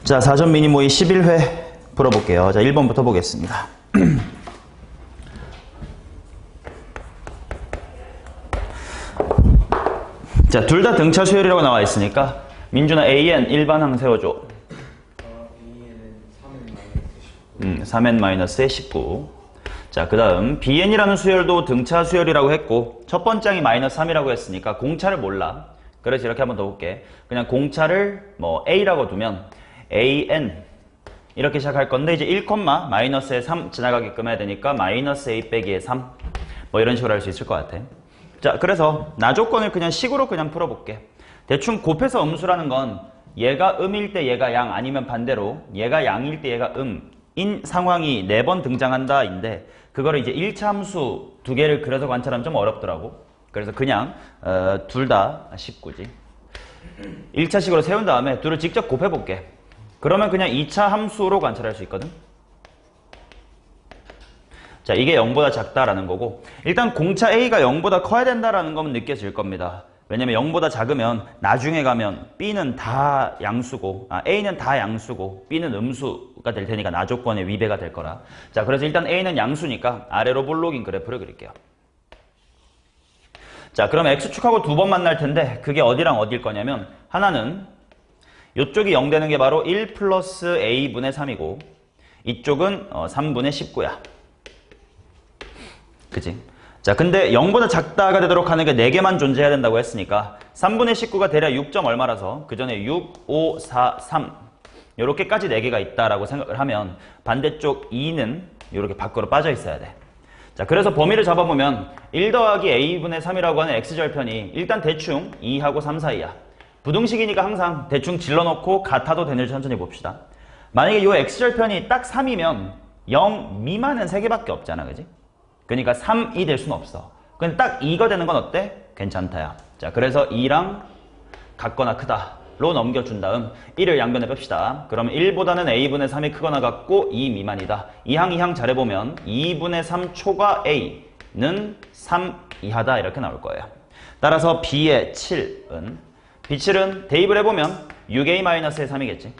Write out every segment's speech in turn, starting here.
자, 사전 미니 모의 11회 풀어볼게요. 자, 1번부터 보겠습니다. 자, 둘 다 등차 수열이라고 나와 있으니까 민준아 AN 일반항 세워줘. AN은 3n-의 19. 자, 그 다음 BN이라는 수열도 등차 수열이라고 했고 첫 번째 항이 마이너스 3이라고 했으니까 공차를 몰라. 그래서 이렇게 한번 더 볼게. 그냥 공차를 뭐 A라고 두면 AN 이렇게 시작할 건데 이제 1, 마이너스에 3 지나가게끔 해야 되니까 마이너스 A 빼기에 3 뭐 이런 식으로 할 수 있을 것 같아. 자, 그래서 나조건을 그냥 식으로 그냥 풀어볼게. 대충 곱해서 음수라는 건 얘가 음일 때 얘가 양 아니면 반대로 얘가 양일 때 얘가 음인 상황이 4번 등장한다 인데 그거를 이제 1차 함수 2개를 그려서 관찰하면 좀 어렵더라고. 그래서 그냥 둘 다 19지. 1차식으로 세운 다음에 둘을 직접 곱해볼게. 그러면 그냥 2차 함수로 관찰할 수 있거든. 자, 이게 0보다 작다라는 거고 일단 공차 A가 0보다 커야 된다라는 건 느껴질 겁니다. 왜냐면 0보다 작으면 나중에 가면 B는 다 양수고 A는 다 양수고 B는 음수가 될 테니까 나조건의 위배가 될 거라. 자, 그래서 일단 A는 양수니까 아래로 볼록인 그래프를 그릴게요. 자, 그럼 X축하고 2번 만날 텐데 그게 어디랑 어디일 거냐면 하나는 이쪽이 0 되는 게 바로 1 플러스 A분의 3이고 이쪽은 3분의 19야. 그치? 자, 근데 0보다 작다가 되도록 하는 게 4개만 존재해야 된다고 했으니까 3분의 19가 대략 6점 얼마라서 그 전에 6, 5, 4, 3 요렇게까지 4개가 있다라고 생각을 하면 반대쪽 2는 요렇게 밖으로 빠져 있어야 돼. 자, 그래서 범위를 잡아보면 1 더하기 A분의 3이라고 하는 X절편이 일단 대충 2하고 3 사이야. 부등식이니까 항상 대충 질러놓고 같아도 되는지 천천히 봅시다. 만약에 이 X절편이 딱 3이면 0 미만은 3개밖에 없잖아. 그지? 그러니까 3이 될 수는 없어. 근데 딱 2가 되는 건 어때? 괜찮다야. 자, 그래서 2랑 같거나 크다로 넘겨준 다음 1을 양변에 뺍시다. 그러면 1보다는 A분의 3이 크거나 같고 2 미만이다. 2항 잘해보면 2분의 3 초과 A는 3 이하다 이렇게 나올 거예요. 따라서 B의 7은 B7은 대입을 해보면 6A-의 3이겠지.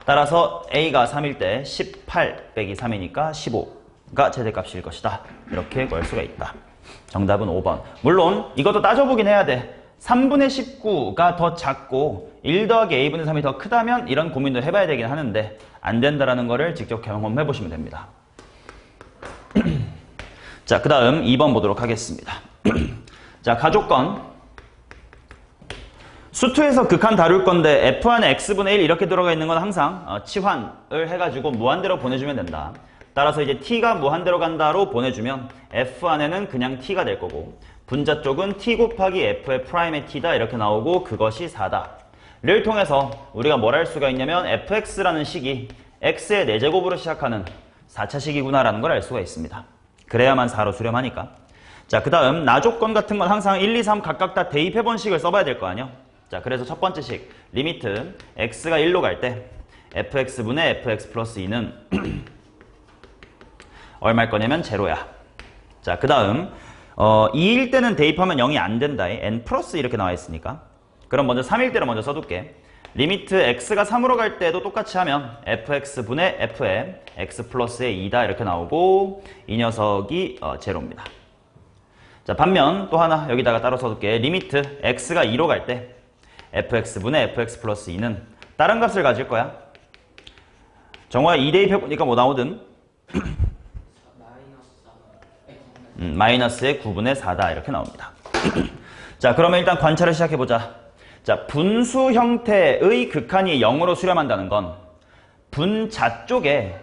따라서 A가 3일 때 18 빼기 3이니까 15가 최대값일 것이다. 이렇게 구할 수가 있다. 정답은 5번. 물론 이것도 따져보긴 해야 돼. 3분의 19가 더 작고 1 더하기 A분의 3이 더 크다면 이런 고민도 해봐야 되긴 하는데 안 된다라는 거를 직접 경험해 보시면 됩니다. 자, 그 다음 2번 보도록 하겠습니다. 자, 가족건 수투에서 극한 다룰 건데 f 안에 x분의 1 이렇게 들어가 있는 건 항상 치환을 해가지고 무한대로 보내주면 된다. 따라서 이제 t가 무한대로 간다로 보내주면 f 안에는 그냥 t가 될 거고 분자 쪽은 t 곱하기 f의 프라임의 t다 이렇게 나오고 그것이 4다. 를 통해서 우리가 뭘 할 수가 있냐면 fx라는 식이 x의 4제곱으로 시작하는 4차식이구나 라는 걸 알 수가 있습니다. 그래야만 4로 수렴하니까. 자, 그 다음 나조건 같은 건 항상 1, 2, 3 각각 다 대입해본 식을 써봐야 될 거 아니야. 자, 그래서 첫 번째 식 리미트 x가 1로 갈 때 fx분의 fx 플러스 2는 얼마일 거냐면 제로야. 자, 그 다음 2일 때는 대입하면 0이 안 된다. n 플러스 이렇게 나와 있으니까. 그럼 먼저 3일 때로 먼저 써둘게. 리미트 x가 3으로 갈 때도 똑같이 하면 fx분의 f의 x 플러스의 2다 이렇게 나오고 이 녀석이 제로입니다. 자, 반면 또 하나 여기다가 따로 써둘게. 리미트 x가 2로 갈 때 fx분의 fx 플러스 2는 다른 값을 가질 거야. 정화 2 대입해보니까 뭐 나오든 마이너스의 9분의 4다 이렇게 나옵니다. 자, 그러면 일단 관찰을 시작해보자. 자, 분수 형태의 극한이 0으로 수렴한다는 건 분자 쪽에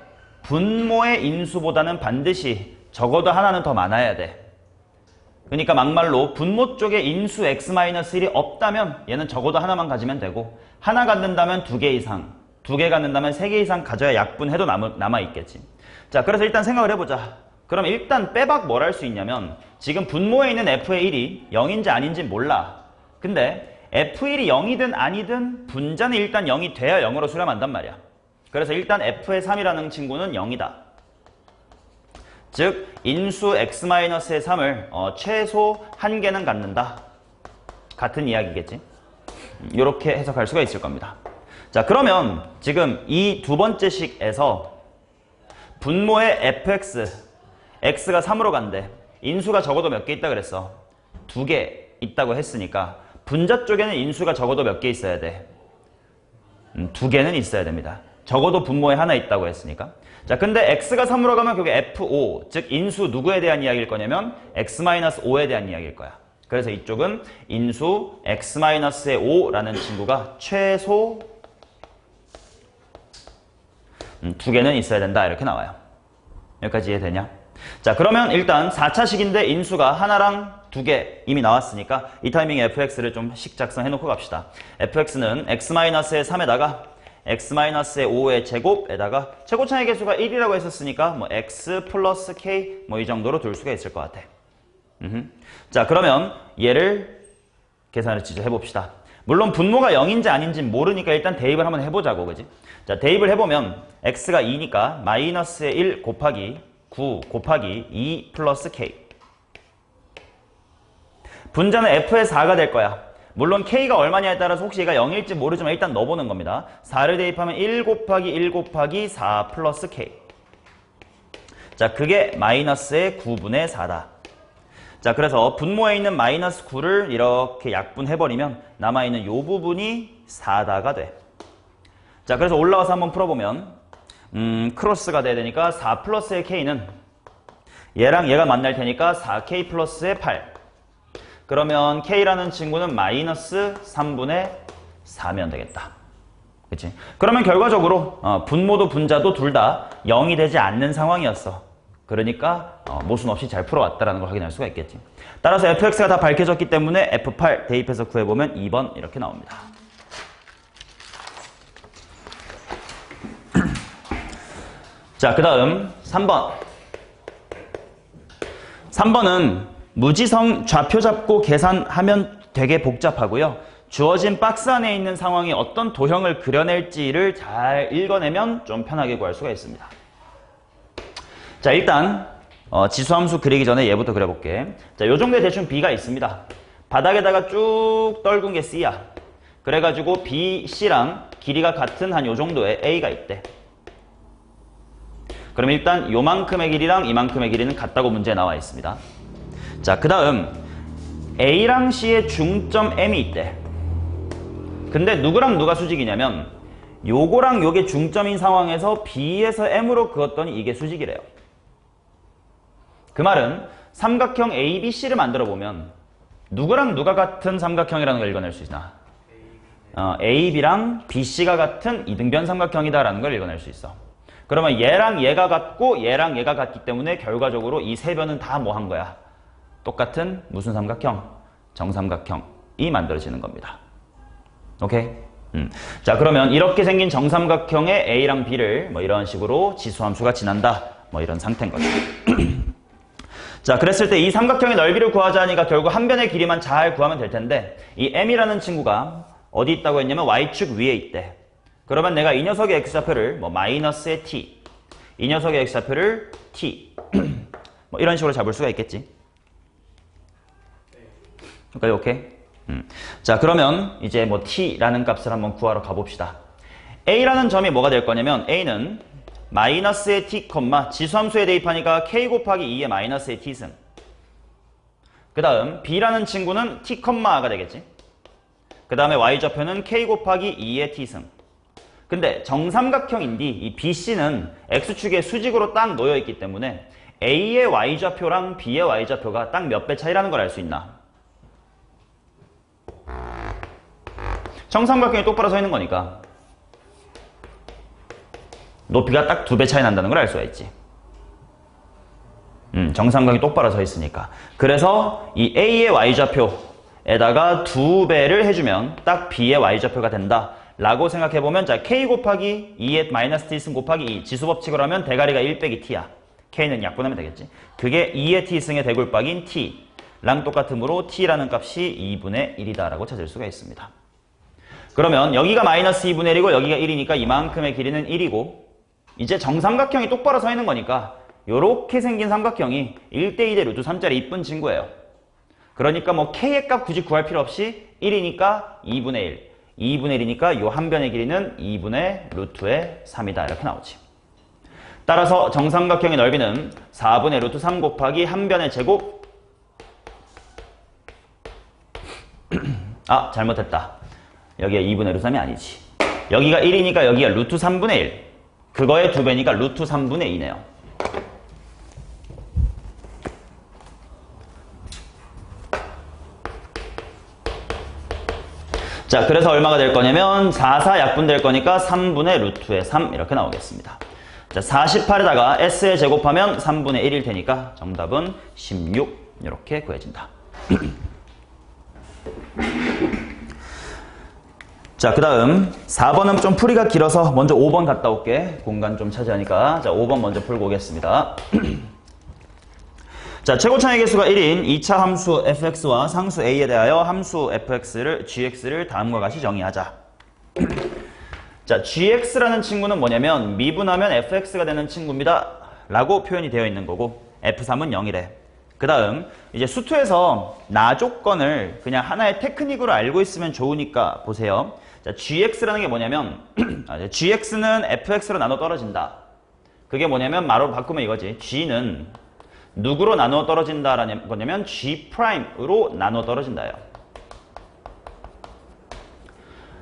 분모의 인수보다는 반드시 적어도 하나는 더 많아야 돼. 그러니까 막말로 분모 쪽에 인수 x-1이 없다면 얘는 적어도 하나만 가지면 되고 하나 갖는다면 2개 이상, 2개 갖는다면 3개 이상 가져야 약분해도 남아있겠지. 자, 그래서 일단 생각을 해보자. 그럼 일단 빼박 뭘 할 수 있냐면 지금 분모에 있는 f의 1이 0인지 아닌지 몰라. 근데 f1이 0이든 아니든 분자는 일단 0이 돼야 0으로 수렴한단 말이야. 그래서 일단 f의 3이라는 친구는 0이다. 즉 인수 x-의 3을 최소 1개는 갖는다. 같은 이야기겠지. 이렇게 해석할 수가 있을 겁니다. 자, 그러면 지금 이 두 번째 식에서 분모의 fx, x가 3으로 간대. 인수가 적어도 몇 개 있다 그랬어? 2개 있다고 했으니까 분자 쪽에는 인수가 적어도 몇 개 있어야 돼? 2개는 있어야 됩니다. 적어도 분모에 하나 있다고 했으니까. 자, 근데 x가 3으로 가면 그게 f5, 즉 인수 누구에 대한 이야기일 거냐면 x-5에 대한 이야기일 거야. 그래서 이쪽은 인수 x-의 5라는 친구가 최소 2개는 있어야 된다 이렇게 나와요. 여기까지 이해되냐? 자, 그러면 일단 4차식인데 인수가 하나랑 2개 이미 나왔으니까 이 타이밍에 fx를 좀 식 작성해 놓고 갑시다. fx는 x-의 3에다가 x-의 5의 제곱에다가 최고차의 개수가 1이라고 했었으니까 뭐 x 플러스 k 뭐 이 정도로 둘 수가 있을 것 같아. 자, 그러면 얘를 계산을 직접 해봅시다. 물론 분모가 0인지 아닌지 모르니까 일단 대입을 한번 해보자고, 그지? 자, 대입을 해보면 x가 2니까 마이너스의 1 곱하기 9 곱하기 2 플러스 k. 분자는 f의 4가 될 거야. 물론 k가 얼마냐에 따라서 혹시 얘가 0일지 모르지만 일단 넣어보는 겁니다. 4를 대입하면 1 곱하기 1 곱하기 4 플러스 k. 자, 그게 마이너스의 9분의 4다. 자, 그래서 분모에 있는 마이너스 9를 이렇게 약분해버리면 남아있는 이 부분이 4다가 돼. 자, 그래서 올라와서 한번 풀어보면 크로스가 돼야 되니까 4 플러스의 k는 얘랑 얘가 만날 테니까 4k 플러스의 8. 그러면 k라는 친구는 마이너스 3분의 4면 되겠다. 그치? 그러면 결과적으로 분모도 분자도 둘 다 0이 되지 않는 상황이었어. 그러니까 모순 없이 잘 풀어왔다는 걸 확인할 수가 있겠지. 따라서 fx가 다 밝혀졌기 때문에 f8 대입해서 구해보면 2번 이렇게 나옵니다. 자, 그 다음 3번. 3번은 무지성 좌표 잡고 계산하면 되게 복잡하고요. 주어진 박스 안에 있는 상황이 어떤 도형을 그려낼지를 잘 읽어내면 좀 편하게 구할 수가 있습니다. 자, 일단 지수함수 그리기 전에 얘부터 그려볼게. 자, 요 정도의 대충 B가 있습니다. 바닥에다가 쭉 떨군 게 C야. 그래가지고 B, C랑 길이가 같은 한 요 정도의 A가 있대. 그럼 일단 요만큼의 길이랑 이만큼의 길이는 같다고 문제에 나와 있습니다. 자, 그 다음 A랑 C의 중점 M이 있대. 근데 누구랑 누가 수직이냐면 요거랑 요게 중점인 상황에서 B에서 M으로 그었더니 이게 수직이래요. 그 말은 삼각형 ABC를 만들어 보면 누구랑 누가 같은 삼각형이라는 걸 읽어낼 수 있나? AB랑 BC가 같은 이등변 삼각형이다라는 걸 읽어낼 수 있어. 그러면 얘랑 얘가 같고 얘랑 얘가 같기 때문에 결과적으로 이 세 변은 다 뭐 한 거야? 똑같은 무슨 삼각형? 정삼각형이 만들어지는 겁니다. 오케이? 자, 그러면 이렇게 생긴 정삼각형의 A랑 B를 뭐 이런 식으로 지수함수가 지난다. 뭐 이런 상태인 거죠. 자, 그랬을 때 이 삼각형의 넓이를 구하자 하니까 결국 한 변의 길이만 잘 구하면 될 텐데 이 M이라는 친구가 어디 있다고 했냐면 Y축 위에 있대. 그러면 내가 이 녀석의 X좌표를 뭐 마이너스의 T, 이 녀석의 X좌표를 T 뭐 이런 식으로 잡을 수가 있겠지. 오케이? 자, 그러면 이제 뭐 T라는 값을 한번 구하러 가봅시다. A라는 점이 뭐가 될 거냐면 A는 마이너스의 T, 지수함수에 대입하니까 K 곱하기 2의 마이너스의 T승. 그 다음 B라는 친구는 T, 가 되겠지. 그 다음에 Y좌표는 K 곱하기 2의 T승. 근데 정삼각형인데 이 BC는 X축의 수직으로 딱 놓여있기 때문에 A의 Y좌표랑 B의 Y좌표가 딱 몇 배 차이라는 걸 알 수 있나? 정삼각형이 똑바로 서 있는 거니까 높이가 딱 2배 차이 난다는 걸 알 수가 있지. 정삼각형이 똑바로 서 있으니까. 그래서 이 A의 Y좌표에다가 2배를 해주면 딱 B의 Y좌표가 된다 라고 생각해보면, 자, K 곱하기 2의 마이너스 T승 곱하기 2 지수법칙으로 하면 대가리가 1 빼기 T야. K는 약분하면 되겠지. 그게 2의 T승의 대골박인 T랑 똑같으므로 T라는 값이 2분의 1이다 라고 찾을 수가 있습니다. 그러면 여기가 마이너스 2분의 1이고 여기가 1이니까 이만큼의 길이는 1이고 이제 정삼각형이 똑바로 서 있는 거니까 요렇게 생긴 삼각형이 1대2대 루트 3짜리 이쁜 친구예요. 그러니까 뭐 K의 값 굳이 구할 필요 없이 1이니까 2분의 1. 2분의 1이니까 요 한 변의 길이는 2분의 루트의 3이다. 이렇게 나오지. 따라서 정삼각형의 넓이는 4분의 루트 3 곱하기 한 변의 제곱. 아, 잘못했다. 여기가 2분의 루트 3이 아니지. 여기가 1이니까 여기가 루트 3분의 1. 그거의 2배니까 루트 3분의 2네요. 자, 그래서 얼마가 될 거냐면 4, 4 약분될 거니까 3분의 루트의 3 이렇게 나오겠습니다. 자, 48에다가 S에 제곱하면 3분의 1일 테니까 정답은 16 이렇게 구해진다. 자, 그 다음 4번은 좀 풀이가 길어서 먼저 5번 갔다 올게. 공간 좀 차지하니까. 자, 5번 먼저 풀고 오겠습니다. 자, 최고차의 개수가 1인 2차 함수 fx와 상수 a에 대하여 함수 gx를 다음과 같이 정의하자. 자, gx라는 친구는 뭐냐면 미분하면 fx가 되는 친구입니다 라고 표현이 되어 있는 거고 f3은 0이래. 그 다음 이제 수투에서 나 조건을 그냥 하나의 테크닉으로 알고 있으면 좋으니까 보세요. 자, gx라는 게 뭐냐면 gx는 fx로 나눠 떨어진다. 그게 뭐냐면 말로 바꾸면 이거지. g는 누구로 나눠 떨어진다라는 거냐면 G'으로 나눠 떨어진다예요.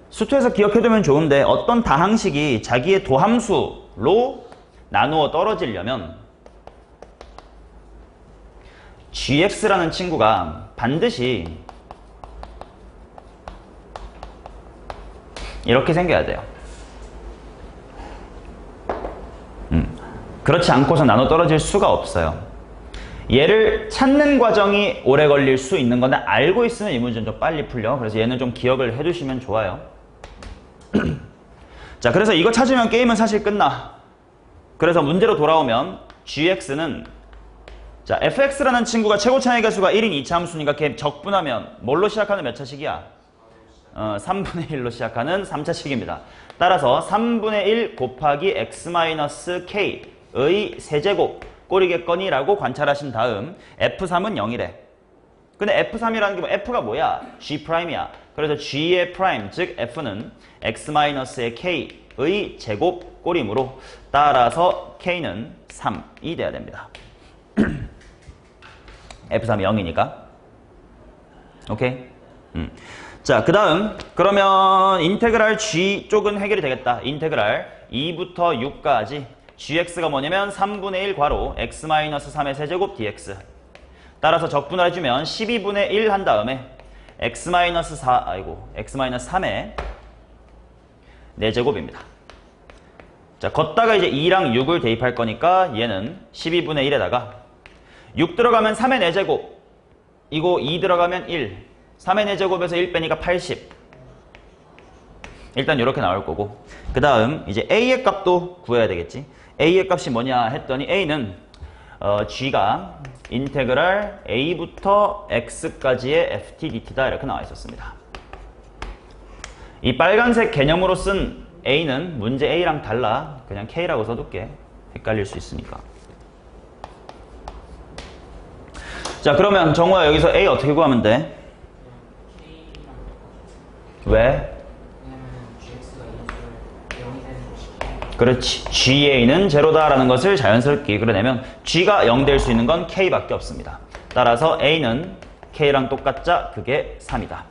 수투에서 기억해두면 좋은데 어떤 다항식이 자기의 도함수로 나누어 떨어지려면 Gx라는 친구가 반드시 이렇게 생겨야 돼요. 그렇지 않고서 나눠 떨어질 수가 없어요. 얘를 찾는 과정이 오래 걸릴 수 있는 건데 알고 있으면 이 문제는 좀 빨리 풀려. 그래서 얘는 좀 기억을 해두시면 좋아요. 자, 그래서 이거 찾으면 게임은 사실 끝나. 그래서 문제로 돌아오면 gx는 자, fx라는 친구가 최고차의 개수가 1인 2차 함수니까 걔 적분하면 뭘로 시작하는 몇 차식이야? 3분의 1로 시작하는 3차식입니다. 따라서 3분의 1 곱하기 x-k의 세제곱 꼴이겠거니 라고 관찰하신 다음 F3은 0이래. 근데 F3이라는 게 뭐 F가 뭐야? G'이야. 그래서 G의 프라임, 즉 F는 x-의 k의 제곱 꼴이므로 따라서 k는 3이 돼야 됩니다. F3이 0이니까. 오케이? 자, 그 다음 그러면 인테그랄 G 쪽은 해결이 되겠다. 인테그랄 2부터 6까지 gx가 뭐냐면 3분의 1 괄호 x-3의 세제곱 dx. 따라서 적분을 해주면 12분의 1 한 다음에 x-3의 4제곱입니다. 자, 걷다가 이제 2랑 6을 대입할 거니까 얘는 12분의 1에다가 6 들어가면 3의 4제곱. 이거 2 들어가면 1. 3의 4제곱에서 1 빼니까 80. 일단 이렇게 나올 거고. 그 다음 이제 a의 값도 구해야 되겠지. a의 값이 뭐냐 했더니 a는 g가 인테그랄 a부터 x까지의 ft dt다 이렇게 나와 있었습니다. 이 빨간색 개념으로 쓴 a는 문제 a랑 달라. 그냥 k라고 써둘게. 헷갈릴 수 있으니까. 자, 그러면 정우야 여기서 a 어떻게 구하면 돼? 왜? 그렇지. GA는 제로다라는 것을 자연스럽게 이끌어내면 G가 0 될 수 있는 건 K밖에 없습니다. 따라서 A는 K랑 똑같자 그게 3이다.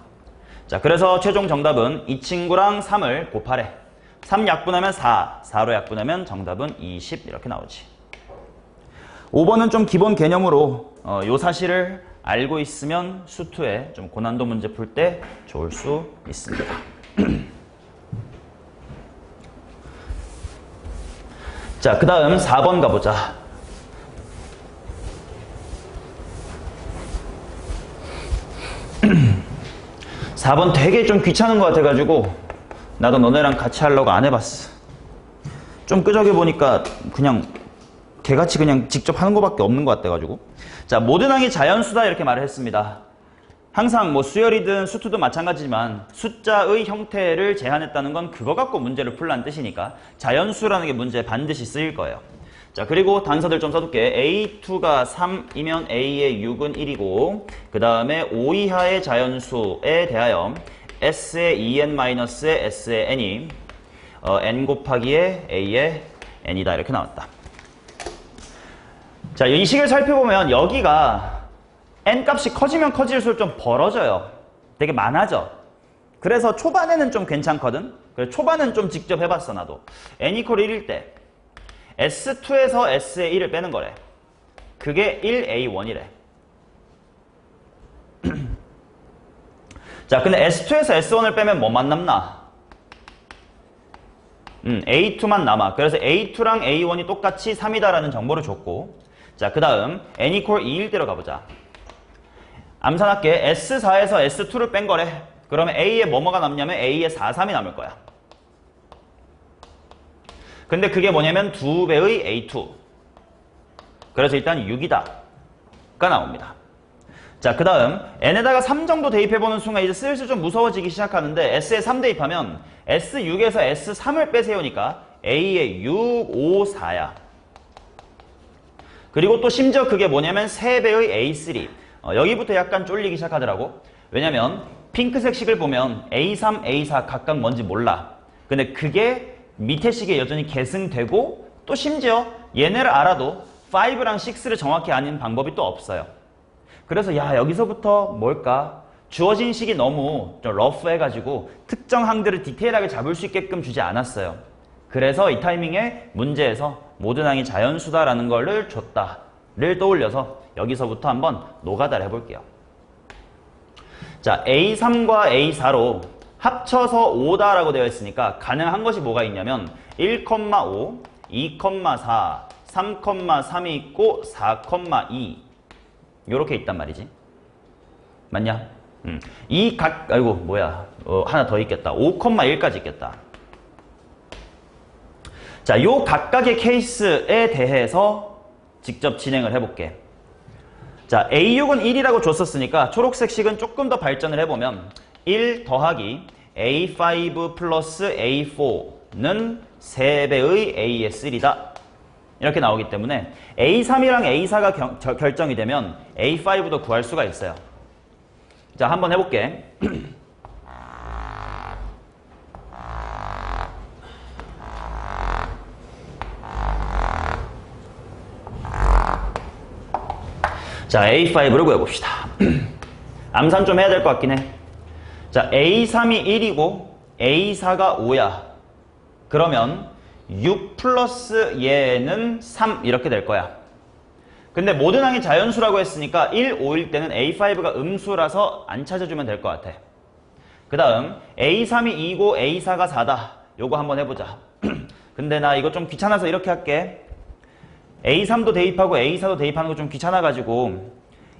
자, 그래서 최종 정답은 이 친구랑 3을 곱하래. 3 약분하면 4, 4로 약분하면 정답은 20 이렇게 나오지. 5번은 좀 기본 개념으로 요 사실을 알고 있으면 수투에 좀 고난도 문제 풀 때 좋을 수 있습니다. 자, 그 다음 4번 가보자. (4번) 되게 좀 귀찮은 것 같아가지고 나도 너네랑 같이 하려고 안 해봤어. 좀 끄적여 보니까 그냥 개같이 그냥 직접 하는 것밖에 없는 것 같아가지고. 자, 모든 항이 자연수다 이렇게 말을 했습니다. 항상 뭐 수열이든 수투든 마찬가지지만 숫자의 형태를 제한했다는 건 그거 갖고 문제를 풀라는 뜻이니까 자연수라는 게 문제에 반드시 쓰일 거예요. 자, 그리고 단서들 좀 써둘게. A2가 3이면 A의 6은 1이고 그 다음에 5 이하의 자연수에 대하여 S의 2n-의 S의 n이 n 곱하기의 A의 n이다. 이렇게 나왔다. 자, 이 식을 살펴보면 여기가 n 값이 커지면 커질수록 좀 벌어져요. 되게 많아져. 그래서 초반에는 좀 괜찮거든. 그래서 초반은 좀 직접 해봤어 나도. n = 1일 때 S2에서 S의 1을 빼는 거래. 그게 1A1이래. 자, 근데 S2에서 S1을 빼면 뭐만 남나? A2만 남아. 그래서 A2랑 A1이 똑같이 3이다라는 정보를 줬고, 자, 그 다음 n = 2일 때로 가보자. 암산할게. S4에서 S2를 뺀 거래. 그러면 A에 뭐뭐가 남냐면 A에 4, 3이 남을 거야. 근데 그게 뭐냐면 2배의 A2. 그래서 일단 6이다 가 나옵니다. 자, 그 다음 n에다가 3 정도 대입해보는 순간 이제 슬슬 좀 무서워지기 시작하는데 S에 3 대입하면 S6에서 S3을 빼세우니까 A에 6, 5, 4야. 그리고 또 심지어 그게 뭐냐면 3배의 A3. 여기부터 약간 쫄리기 시작하더라고. 왜냐면 핑크색 식을 보면 A3, A4 각각 뭔지 몰라. 근데 그게 밑에 식에 여전히 계승되고 또 심지어 얘네를 알아도 5랑 6를 정확히 아는 방법이 또 없어요. 그래서 야, 여기서부터 뭘까? 주어진 식이 너무 좀 러프해가지고 특정 항들을 디테일하게 잡을 수 있게끔 주지 않았어요. 그래서 이 타이밍에 문제에서 모든 항이 자연수다라는 거를 줬다를 떠올려서 여기서부터 한번 노가다를 해볼게요. 자, A3과 A4로 합쳐서 5다라고 되어 있으니까 가능한 것이 뭐가 있냐면 1,5, 2,4, 3,3이 있고 4,2 요렇게 있단 말이지. 맞냐? 아이고 뭐야, 하나 더 있겠다. 5,1까지 있겠다. 자, 요 각각의 케이스에 대해서 직접 진행을 해볼게. 자, A6은 1이라고 줬었으니까 초록색 식은 조금 더 발전을 해보면 1 더하기 A5 플러스 A4는 3배의 A의 3다. 이렇게 나오기 때문에 A3이랑 A4가 결정이 되면 A5도 구할 수가 있어요. 자, 한번 해볼게. 자, A5를 구해봅시다. 암산 좀 해야 될 것 같긴 해. 자, A3이 1이고 A4가 5야. 그러면 6 플러스 얘는 3 이렇게 될 거야. 근데 모든 항이 자연수라고 했으니까 1, 5일 때는 A5가 음수라서 안 찾아주면 될 것 같아. 그 다음 A3이 2고 A4가 4다. 요거 한번 해보자. 근데 나 이거 좀 귀찮아서 이렇게 할게. A3도 대입하고 A4도 대입하는 거 좀 귀찮아가지고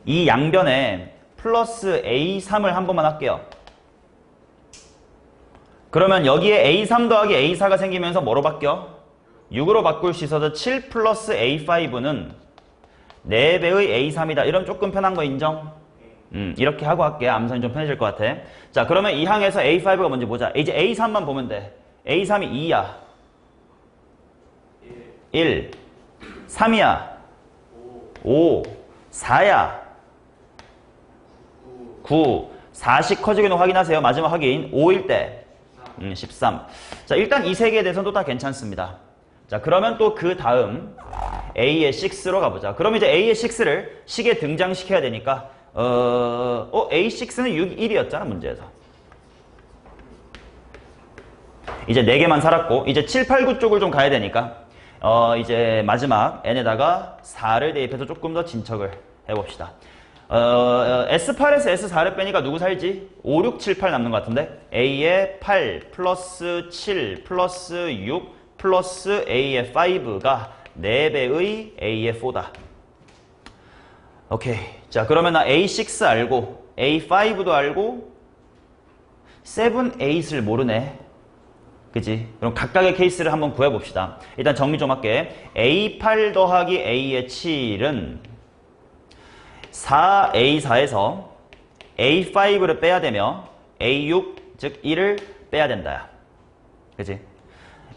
이 양변에 플러스 A3을 한 번만 할게요. 그러면 여기에 A3 더하기 A4가 생기면서 뭐로 바뀌어? 6으로 바꿀 수 있어서 7 플러스 A5는 4배의 A3이다. 이런 조금 편한 거 인정? 이렇게 하고 할게. 암산이 좀 편해질 것 같아. 자, 그러면 이 항에서 A5가 뭔지 보자. 이제 A3만 보면 돼. A3이 2야. 1. 3이야. 5. 4야. 9. 4씩 커지는 거 확인하세요. 마지막 확인. 5일 때. 13. 자, 일단 이 세 개에 대해서는 또 다 괜찮습니다. 자, 그러면 또 그 다음 A의 6로 가보자. 그럼 이제 A의 6를 식에 등장시켜야 되니까 A6는 6, 1이었잖아 문제에서. 이제 4개만 살았고 이제 7, 8, 9 쪽을 좀 가야 되니까 이제 마지막 n에다가 4를 대입해서 조금 더 진척을 해봅시다. S8에서 S4를 빼니까 누구 살지? 5, 6, 7, 8 남는 것 같은데 A의 8 플러스 7 플러스 6 플러스 A의 5가 4배의 A의 4다. 오케이. 자, 그러면 나 A6 알고 A5도 알고 7, 8을 모르네. 그치? 그럼 각각의 케이스를 한번 구해봅시다. 일단 정리 좀 할게. A8 더하기 A의 7은 4A4에서 A5를 빼야 되며 A6, 즉 1을 빼야 된다. 그치?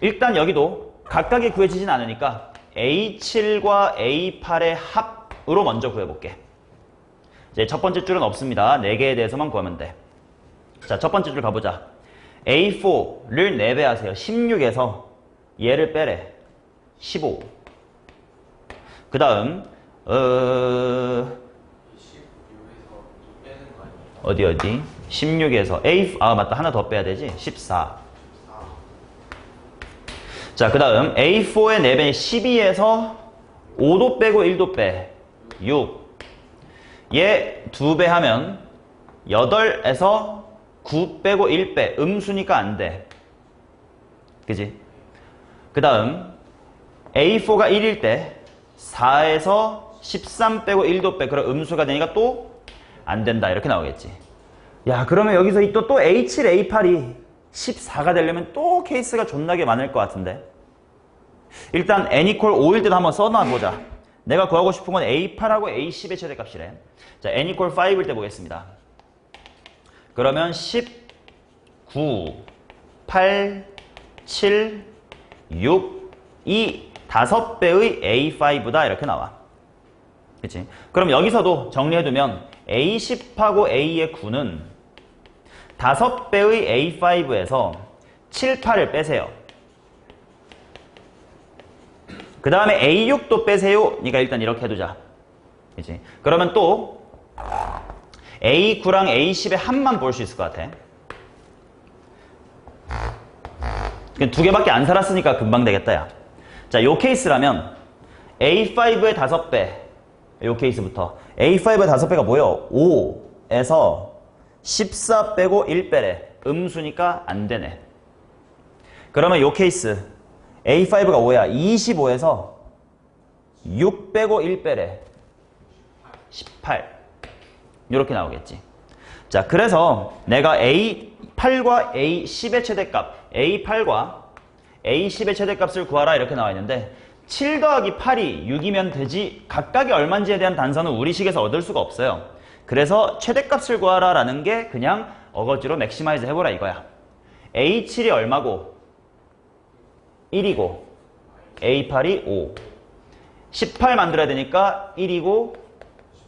일단 여기도 각각이 구해지진 않으니까 A7과 A8의 합으로 먼저 구해볼게. 이제 첫 번째 줄은 없습니다. 4개에 대해서만 구하면 돼. 자, 첫 번째 줄 가보자. A4를 4배 하세요. 16에서 얘를 빼래. 15. 그 다음 어디 16에서 맞다, 하나 더 빼야 되지. 14. 자, 그 다음 A4의 4배 12에서 5도 빼고 1도 빼. 6. 얘 2배 하면 8에서 9 빼고 1 빼. 음수니까 안 돼. 그지? 그 다음 A4가 1일 때 4에서 13 빼고 1도 빼. 그럼 음수가 되니까 또 안 된다. 이렇게 나오겠지. 야, 그러면 여기서 또 A7, A8이 14가 되려면 또 케이스가 존나게 많을 것 같은데. 일단 n equal 5일 때도 한번 써놔보자. 내가 구하고 싶은 건 A8하고 A10의 최대값이래. 자, n equal 5일 때 보겠습니다. 그러면 19, 8, 7, 6, 2, 5배의 A5다. 이렇게 나와. 그치? 그럼 여기서도 정리해두면 A10하고 A의 9는 5배의 A5에서 7, 8을 빼세요. 그 다음에 A6도 빼세요. 그러니까 일단 이렇게 해두자. 그치? 그러면 또 A9랑 A10의 합만 볼 수 있을 것 같아. 두 개밖에 안 살았으니까 금방 되겠다, 야. 자, 요 케이스라면 A5의 5배, 요 케이스부터 A5의 5배가 뭐예요? 5에서 14 빼고 1 빼래. 음수니까 안 되네. 그러면 요 케이스 A5가 5야. 25에서 6 빼고 1 빼래. 18. 이렇게 나오겠지. 자, 그래서 내가 A8과 A10의 최대값, A8과 A10의 최대값을 구하라 이렇게 나와 있는데 7 더하기 8이 6이면 되지 각각이 얼마인지에 대한 단서는 우리 식에서 얻을 수가 없어요. 그래서 최대값을 구하라 라는 게 그냥 어거지로 맥시마이즈 해보라 이거야. A7이 얼마고 1이고 A8이 5. 18 만들어야 되니까 1이고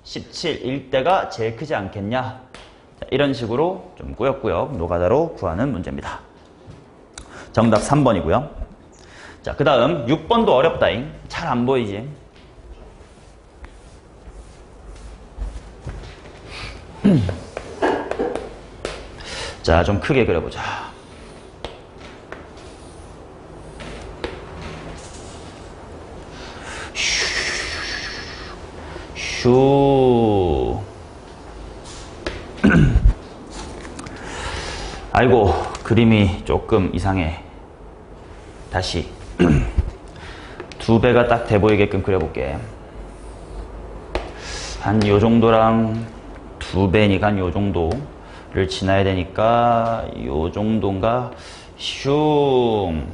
17일 때가 제일 크지 않겠냐. 자, 이런 식으로 좀 꾸역꾸역 노가다로 구하는 문제입니다. 정답 3번이고요. 자, 그 다음 6번도 어렵다잉. 잘 안 보이지? 자, 좀 크게 그려보자. 슈. 아이고, 그림이 조금 이상해. 다시 2배가 딱 돼 보이게끔 그려볼게. 한 요 정도랑 2배니까 한 요 정도를 지나야 되니까 요 정도인가? 슝.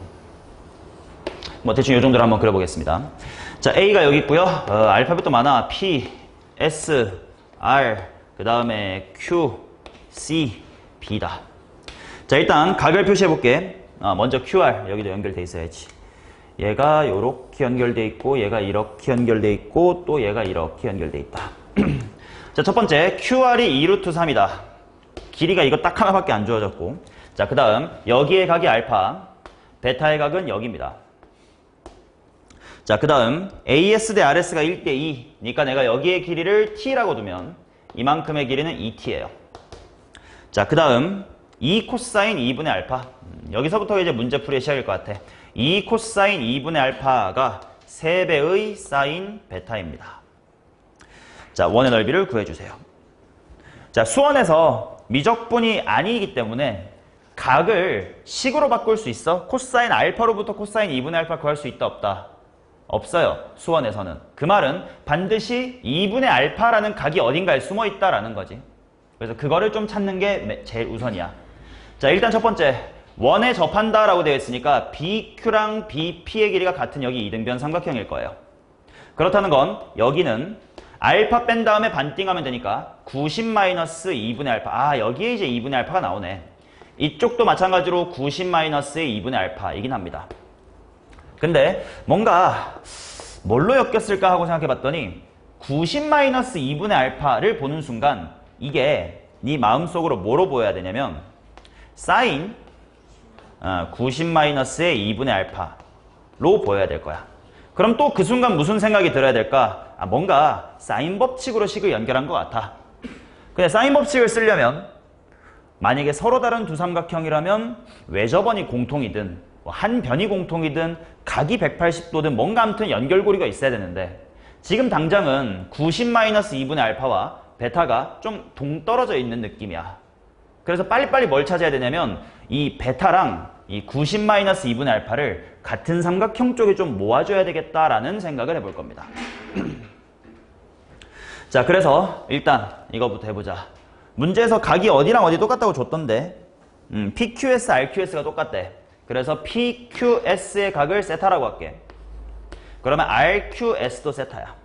뭐 대충 요 정도로 한번 그려보겠습니다. 자, A가 여기 있고요. 알파벳도 많아. P, S, R, 그 다음에 Q, C, B다. 자, 일단 각을 표시해볼게. 먼저 QR, 여기도 연결돼 있어야지. 얘가 요렇게 연결돼 있고, 얘가 이렇게 연결돼 있고, 또 얘가 이렇게 연결돼 있다. 자, 첫 번째, QR이 2루트 3이다. 길이가 이거 딱 하나밖에 안 주어졌고. 자, 그 다음, 여기의 각이 알파, 베타의 각은 여기입니다. 자, 그 다음, AS 대 RS가 1대2. 니까 내가 여기의 길이를 T라고 두면, 이만큼의 길이는 2T예요. 자, 그 다음, 2 코사인 2분의 알파. 여기서부터 이제 문제풀이의 시작일 것 같아. 2 코사인 2분의 알파가 3배의 사인 베타입니다. 자, 원의 넓이를 구해주세요. 자, 수원에서 미적분이 아니기 때문에 각을 식으로 바꿀 수 있어? 코사인 알파로부터 코사인 2분의 알파 구할 수 있다 없다? 없어요. 수원에서는. 그 말은 반드시 2분의 알파라는 각이 어딘가에 숨어 있다라는 거지. 그래서 그거를 좀 찾는 게 제일 우선이야. 자, 일단 첫 번째, 원에 접한다 라고 되어 있으니까 BQ랑 BP의 길이가 같은 여기 이등변 삼각형일 거예요. 그렇다는 건 여기는 알파 뺀 다음에 반띵하면 되니까 90-2분의 알파. 여기에 이제 2분의 알파가 나오네. 이쪽도 마찬가지로 90-의 2분의 알파이긴 합니다. 근데 뭔가 뭘로 엮였을까 하고 생각해 봤더니 90-2분의 알파를 보는 순간 이게 네 마음속으로 뭐로 보여야 되냐면 사인 90-의 2분의 알파로 보여야 될 거야. 그럼 또 그 순간 무슨 생각이 들어야 될까? 뭔가 사인 법칙으로 식을 연결한 것 같아. 근데 사인 법칙을 쓰려면 만약에 서로 다른 두 삼각형이라면 외접원이 공통이든 한 변이 공통이든 각이 180도든 뭔가 아무튼 연결고리가 있어야 되는데 지금 당장은 90-2분의 알파와 베타가 좀 동떨어져 있는 느낌이야. 그래서 빨리빨리 뭘 찾아야 되냐면 이 베타랑 이 90-2분의 알파를 같은 삼각형 쪽에 좀 모아줘야 되겠다라는 생각을 해볼 겁니다. 자, 그래서 일단 이거부터 해보자. 문제에서 각이 어디랑 어디 똑같다고 줬던데 PQS, RQS가 똑같대. 그래서 PQS의 각을 세타라고 할게. 그러면 RQS도 세타야.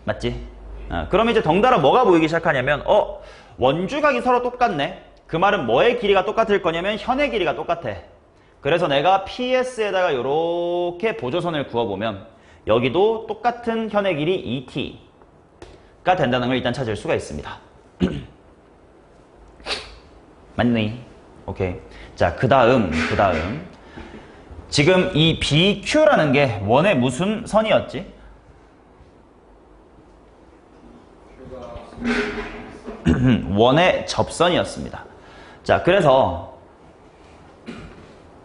맞지? 그럼 이제 덩달아 뭐가 보이기 시작하냐면 원주각이 서로 똑같네. 그 말은 뭐의 길이가 똑같을 거냐면 현의 길이가 똑같아. 그래서 내가 PS에다가 이렇게 보조선을 그어보면 여기도 똑같은 현의 길이 ET가 된다는 걸 일단 찾을 수가 있습니다. 맞니? 오케이. 자, 그 다음 지금 이 BQ라는 게 원의 무슨 선이었지? 원의 접선이었습니다. 자, 그래서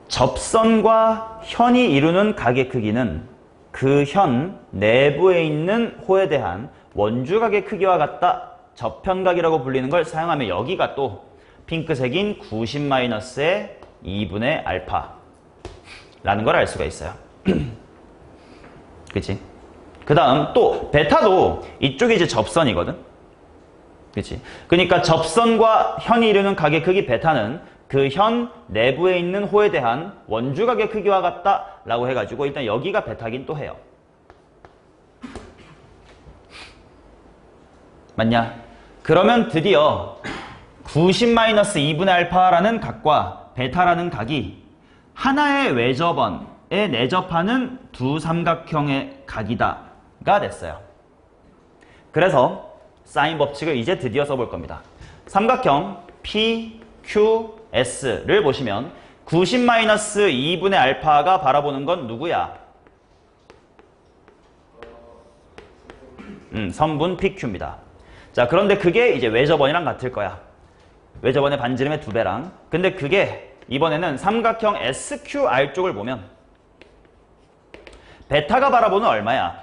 접선과 현이 이루는 각의 크기는 그 현 내부에 있는 호에 대한 원주각의 크기와 같다. 접현각이라고 불리는 걸 사용하면 여기가 또 핑크색인 90-의 2분의 알파라는 걸 알 수가 있어요. 그치? 그 다음 또 베타도 이쪽이 이제 접선이거든. 그치? 그러니까 접선과 현이 이루는 각의 크기 베타는 그 현 내부에 있는 호에 대한 원주각의 크기와 같다라고 해가지고 일단 여기가 베타긴 또 해요. 맞냐? 그러면 드디어 90-2분의 알파라는 각과 베타라는 각이 하나의 외접원에 내접하는 두 삼각형의 각이다가 됐어요. 그래서 사인 법칙을 이제 드디어 써볼 겁니다. 삼각형 PQS를 보시면 90-2분의 알파가 바라보는 건 누구야? 선분 PQ입니다. 자, 그런데 그게 이제 외접원이랑 같을 거야. 외접원의 반지름의 2배랑. 근데 그게 이번에는 삼각형 SQR 쪽을 보면 베타가 바라보는 얼마야?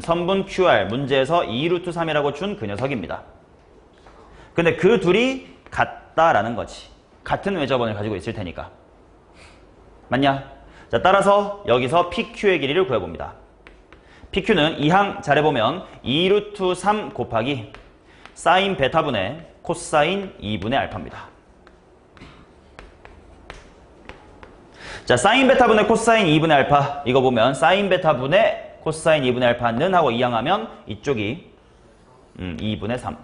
선분 QR 문제에서 2√3이라고 준 그 녀석입니다. 근데 그 둘이 같다라는 거지. 같은 외접원을 가지고 있을 테니까. 맞냐? 자, 따라서 여기서 PQ의 길이를 구해봅니다. PQ는 이 항 잘해보면 2√3 곱하기 사인 베타분의 코사인 2분의 알파입니다. 자, 사인 베타분의 코사인 2분의 알파 이거 보면 사인 베타분의 코사인 2분의 알파는 하고 이항하면 이쪽이 2분의 3.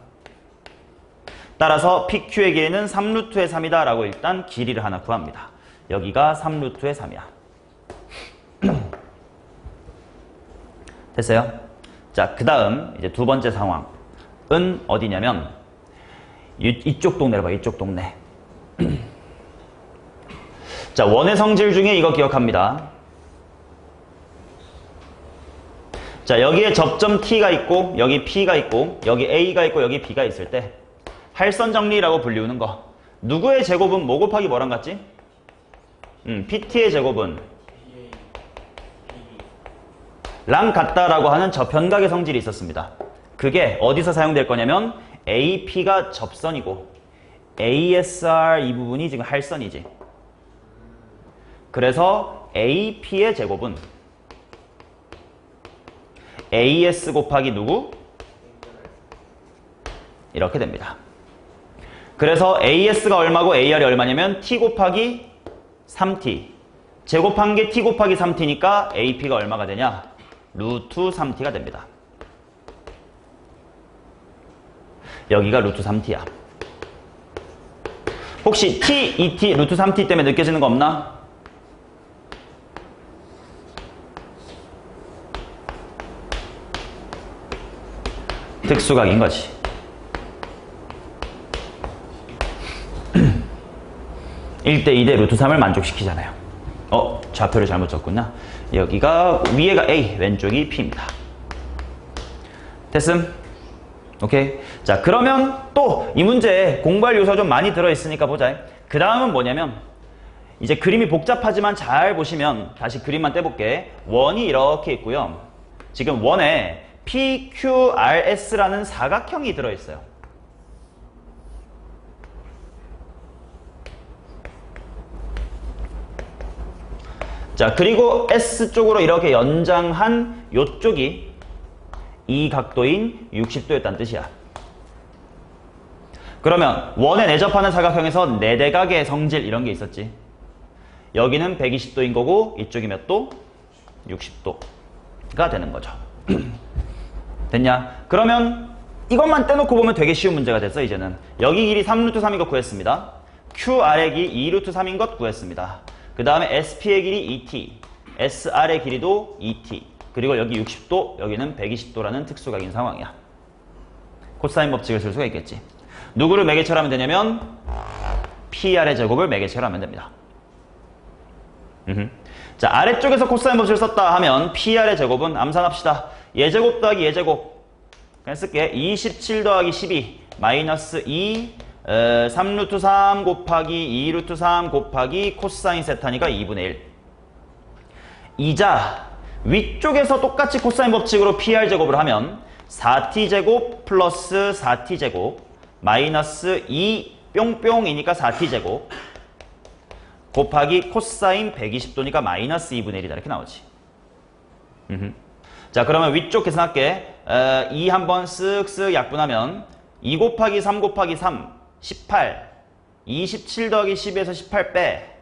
따라서 PQ의 길이는 3루트의 3이다 라고 일단 길이를 하나 구합니다. 여기가 3루트의 3이야. 됐어요? 자, 그 다음 이제 두 번째 상황은 어디냐면 이쪽 동네로 봐. 이쪽 동네. 자, 원의 성질 중에 이거 기억합니다. 자, 여기에 접점 T가 있고 여기 P가 있고 여기 A가 있고 여기 B가 있을 때 할선 정리라고 불리우는 거. 누구의 제곱은 뭐 곱하기 뭐랑 같지? PT의 제곱은 랑 같다라고 하는 저편각의 성질이 있었습니다. 그게 어디서 사용될 거냐면 AP가 접선이고 ASR 이 부분이 지금 할선이지. 그래서 AP의 제곱은 AS 곱하기 누구? 이렇게 됩니다. 그래서 AS가 얼마고 AR이 얼마냐면 T 곱하기 3T. 제곱한 게 T 곱하기 3T니까 AP가 얼마가 되냐? 루트 3T가 됩니다. 여기가 루트 3T야. 혹시 T, 2T, 루트 3T 때문에 느껴지는 거 없나? 특수각인 거지. 1대 2대 루트 3을 만족시키잖아요. 좌표를 잘못 줬구나. 여기가 위에가 A, 왼쪽이 P입니다. 됐음? 오케이. 자, 그러면 또 이 문제에 공부할 요소가 좀 많이 들어있으니까 보자. 그 다음은 뭐냐면 이제 그림이 복잡하지만 잘 보시면 다시 그림만 떼볼게. 원이 이렇게 있고요. 지금 원에 PQRS라는 사각형이 들어있어요. 자, 그리고 S쪽으로 이렇게 연장한 요쪽이 이 각도인 60도였다는 뜻이야. 그러면 원에 내접하는 사각형에서 내대각의 성질 이런 게 있었지. 여기는 120도인 거고 이쪽이 몇 도? 60도가 되는 거죠. 됐냐? 그러면 이것만 떼놓고 보면 되게 쉬운 문제가 됐어. 이제는 여기 길이 3루트 3인 것 구했습니다. QR의 길이 2루트 3인 것 구했습니다. 그 다음에 SP의 길이 ET, SR의 길이도 ET, 그리고 여기 60도, 여기는 120도라는 특수각인 상황이야. 코사인 법칙을 쓸 수가 있겠지. 누구를 매개체로 하면 되냐면 PR의 제곱을 매개체로 하면 됩니다. 자, 아래쪽에서 코사인 법칙을 썼다 하면 PR의 제곱은 암산합시다. 예제곱 더하기 예제곱. 그냥 쓸게. 27 더하기 12 마이너스 2 3루트 3 곱하기 2루트 3 곱하기 코사인 세타니까 2분의 1. 이자 위쪽에서 똑같이 코사인 법칙으로 PR 제곱을 하면 4t 제곱 플러스 4t 제곱 마이너스 2 뿅뿅이니까 4t 제곱 곱하기 코사인 120도니까 마이너스 2분의 1이다. 이렇게 나오지. 자, 그러면 위쪽 계산할게. 2 한번 쓱쓱 약분하면 2 곱하기 3 곱하기 3 18 27 더하기 12에서 18 빼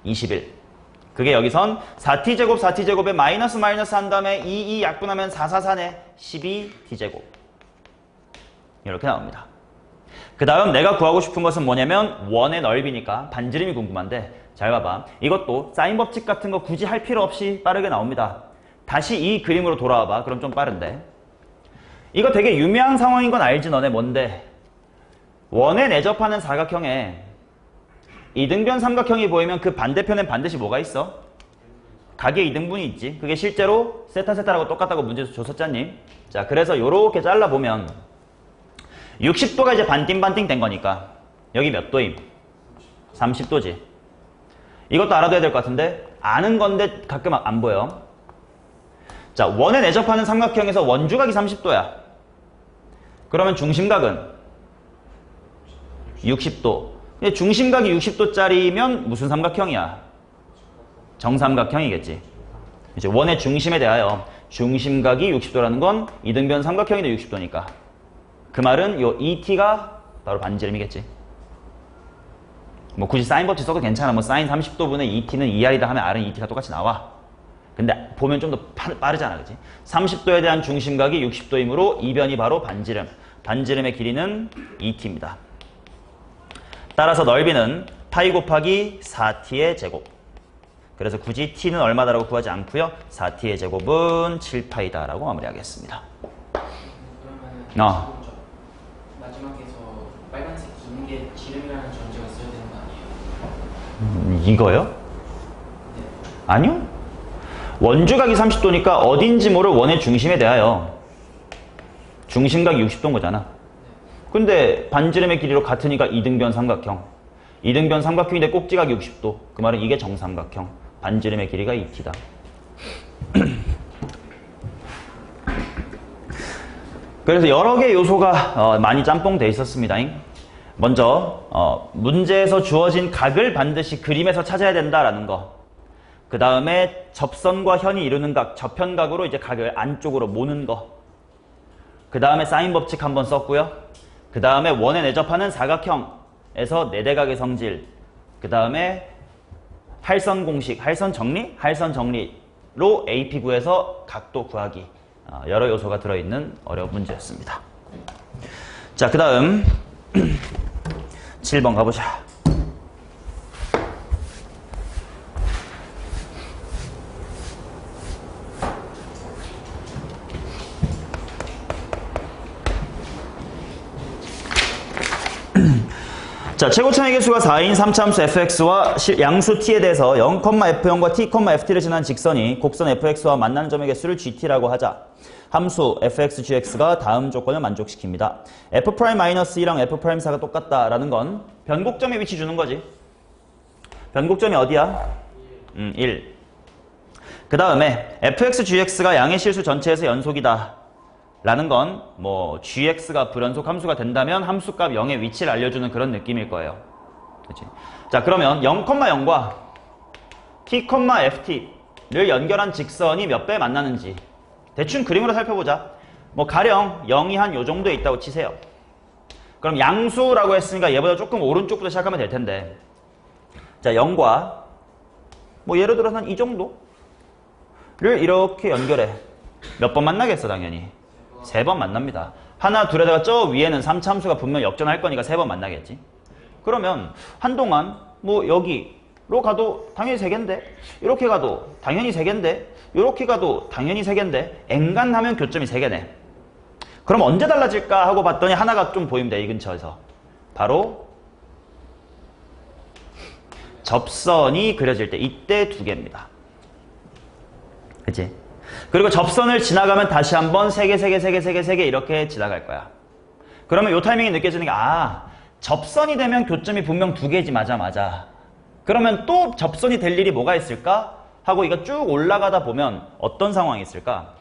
21. 그게 여기선 4t제곱 4t제곱에 마이너스 마이너스 한 다음에 2 약분하면 4 4네 12t제곱 이렇게 나옵니다. 그 다음 내가 구하고 싶은 것은 뭐냐면 원의 넓이니까 반지름이 궁금한데 잘 봐봐. 이것도 사인 법칙 같은 거 굳이 할 필요 없이 빠르게 나옵니다. 다시 이 그림으로 돌아와봐. 그럼 좀 빠른데. 이거 되게 유명한 상황인 건 알지 너네. 뭔데? 원에 내접하는 사각형에 이등변 삼각형이 보이면 그 반대편엔 반드시 뭐가 있어? 각의 이등분이 있지. 그게 실제로 세타 세타라고 똑같다고 문제에서 줬었잖니. 자, 그래서 요렇게 잘라보면 60도가 이제 반띵반띵 된 거니까 여기 몇 도임? 30도지. 이것도 알아둬야 될 것 같은데 아는 건데 가끔 안 보여. 자, 원에 내접하는 삼각형에서 원주각이 30도야. 그러면 중심각은 60도. 근데 중심각이 60도짜리면 무슨 삼각형이야? 정삼각형이겠지. 이제 원의 중심에 대하여 중심각이 60도라는 건 이등변 삼각형인데 60도니까. 그 말은 요 ET가 바로 반지름이겠지. 뭐 굳이 사인 법칙 써도 괜찮아. 뭐 사인 30도분의 ET는 ER이다 하면 R은 ET가 똑같이 나와. 근데 보면 좀 더 빠르잖아. 그치? 30도에 대한 중심각이 60도이므로 이변이 바로 반지름. 반지름의 길이는 ET입니다. 따라서 넓이는 파이 곱하기 4t의 제곱. 그래서 굳이 t는 얼마다라고 구하지 않고요. 4t의 제곱은 7파이다 라고 마무리하겠습니다. 그러면 마지막에서 빨간색 긴 게 지름이라는 전제가 있어야 되는 거 아니에요? 이거요? 네. 아니요. 원주각이 30도니까 어딘지 모를 원의 중심에 대하여 중심각이 60도인 거잖아. 근데 반지름의 길이로 같으니까 이등변 삼각형. 이등변 삼각형인데 꼭지각이 60도. 그 말은 이게 정삼각형. 반지름의 길이가 2t다. 그래서 여러 개의 요소가 많이 짬뽕돼 있었습니다. 먼저 문제에서 주어진 각을 반드시 그림에서 찾아야 된다라는 거. 그 다음에 접선과 현이 이루는 각, 접현각으로 이제 각을 안쪽으로 모는 거. 그 다음에 사인 법칙 한번 썼고요. 그 다음에 원에 내접하는 사각형에서 내대각의 성질. 그 다음에 할선 공식, 할선 정리? 할선 정리로 AP 구해서 각도 구하기. 여러 요소가 들어있는 어려운 문제였습니다. 자, 그 다음 7번 가보자. 자, 최고차의 개수가 4인 3차함수 fx와 양수 t에 대해서 0,f0과 t,ft를 지난 직선이 곡선 fx와 만나는 점의 개수를 gt라고 하자. 함수 fx, gx가 다음 조건을 만족시킵니다. f'-2랑 f'4가 똑같다라는 건 변곡점의 위치 주는 거지. 변곡점이 어디야? 1. 그 다음에 fx, gx가 양의 실수 전체에서 연속이다. 라는 건 뭐 gx가 불연속 함수가 된다면 함수값 0의 위치를 알려주는 그런 느낌일 거예요. 그치? 자, 그러면 0,0과 t,ft를 연결한 직선이 몇 배 만나는지 대충 그림으로 살펴보자. 뭐 가령 0이 한 요 정도에 있다고 치세요. 그럼 양수라고 했으니까 얘보다 조금 오른쪽부터 시작하면 될 텐데, 자, 0과 뭐 예를 들어서 한 이 정도를 이렇게 연결해. 몇 번 만나겠어? 당연히 3번 만납니다. 하나 둘에다가 저 위에는 3차 함수가 분명 역전할 거니까 3번 만나겠지. 그러면 한동안 뭐 여기로 가도 당연히 3개인데, 이렇게 가도 당연히 3개인데, 이렇게 가도 당연히 3개인데, 엔간하면 교점이 3개네. 그럼 언제 달라질까 하고 봤더니 하나가 좀 보입니다. 이 근처에서. 바로 접선이 그려질 때, 이때 2개입니다. 그치? 그리고 접선을 지나가면 다시 한번 3개 이렇게 지나갈 거야. 그러면 이 타이밍이 느껴지는 게, 접선이 되면 교점이 분명 2개지. 맞아. 그러면 또 접선이 될 일이 뭐가 있을까? 하고 이거 쭉 올라가다 보면 어떤 상황이 있을까?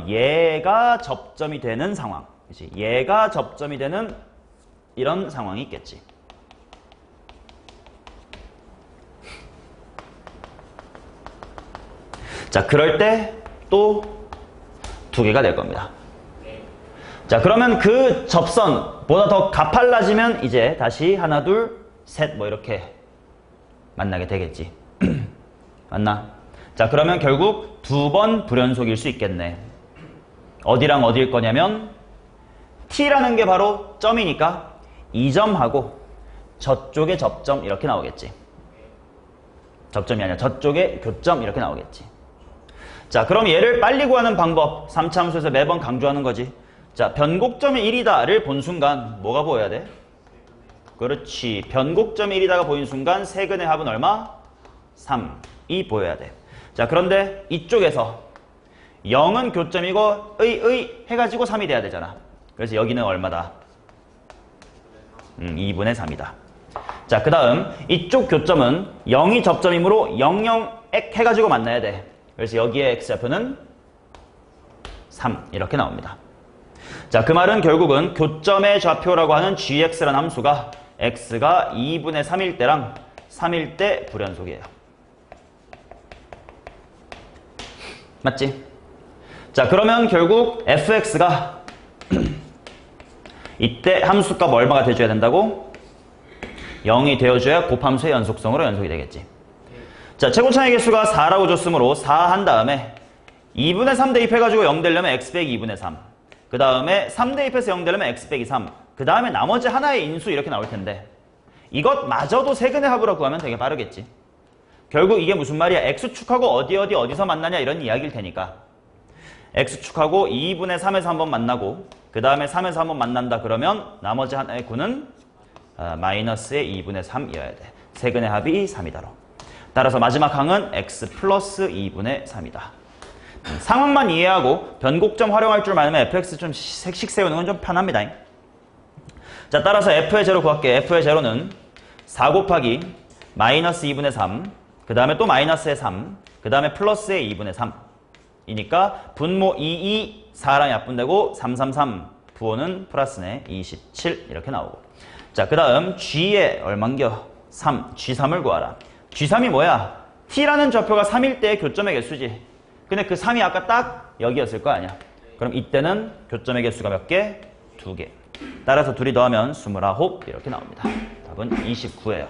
얘가 접점이 되는 상황. 그치? 얘가 접점이 되는 이런 상황이 있겠지. 자, 그럴 때 또 2개가 될 겁니다. 자, 그러면 그 접선보다 더 가팔라지면 이제 다시 하나, 둘, 셋 뭐 이렇게 만나게 되겠지. 맞나? 자, 그러면 결국 2번 불연속일 수 있겠네. 어디랑 어디일 거냐면 t라는 게 바로 점이니까 이 점하고 저쪽의 접점 이렇게 나오겠지. 접점이 아니라 저쪽의 교점 이렇게 나오겠지. 자, 그럼 얘를 빨리 구하는 방법 3차 함수에서 매번 강조하는 거지. 자, 변곡점이 1이다를 본 순간 뭐가 보여야 돼? 그렇지. 변곡점이 1이다가 보인 순간 세근의 합은 얼마? 3이 보여야 돼. 자, 그런데 이쪽에서 0은 교점이고 의 해가지고 3이 돼야 되잖아. 그래서 여기는 얼마다? 2분의 3이다. 자, 그 다음 이쪽 교점은 0이 접점이므로 00액 해가지고 만나야 돼. 그래서 여기에 x좌표는 3 이렇게 나옵니다. 자, 그 말은 결국은 교점의 좌표라고 하는 gx라는 함수가 x가 2분의 3일 때랑 3일 때 불연속이에요. 맞지? 자, 그러면 결국 fx가 이때 함수값 얼마가 돼줘야 된다고? 0이 되어줘야 곱함수의 연속성으로 연속이 되겠지. 자, 최고차의 개수가 4라고 줬으므로 4 한 다음에 2분의 3 대입해가지고 0 되려면 x 빼기 2분의 3. 그 다음에 3 대입해서 0 되려면 x 빼기 3. 그 다음에 나머지 하나의 인수 이렇게 나올 텐데 이것마저도 세근의 합으로 구하면 되게 빠르겠지. 결국 이게 무슨 말이야? x축하고 어디서 만나냐 이런 이야기일 테니까 x축하고 2분의 3에서 한번 만나고 그 다음에 3에서 한번 만난다 그러면 나머지 하나의 구는 마이너스의 2분의 3이어야 돼. 세근의 합이 3이다로. 따라서 마지막 항은 x 플러스 2분의 3이다. 상황만 이해하고 변곡점 활용할 줄 알면 fx 좀 식 세우는 건 좀 편합니다. 자, 따라서 f의 제로 구할게. f의 제로는 4 곱하기 마이너스 2분의 3, 그 다음에 또 마이너스의 3, 그 다음에 플러스의 2분의 3 이니까 분모 2, 4랑 약분되고 3, 3, 3 부호는 플러스네 27 이렇게 나오고. 자, 그 다음 g의 얼만겨? 3, g3을 구하라. g3이 뭐야? t라는 좌표가 3일 때의 교점의 개수지. 근데 그 3이 아까 딱 여기였을 거 아니야. 그럼 이때는 교점의 개수가 몇 개? 2개. 따라서 둘이 더하면 29 이렇게 나옵니다. 답은 29예요.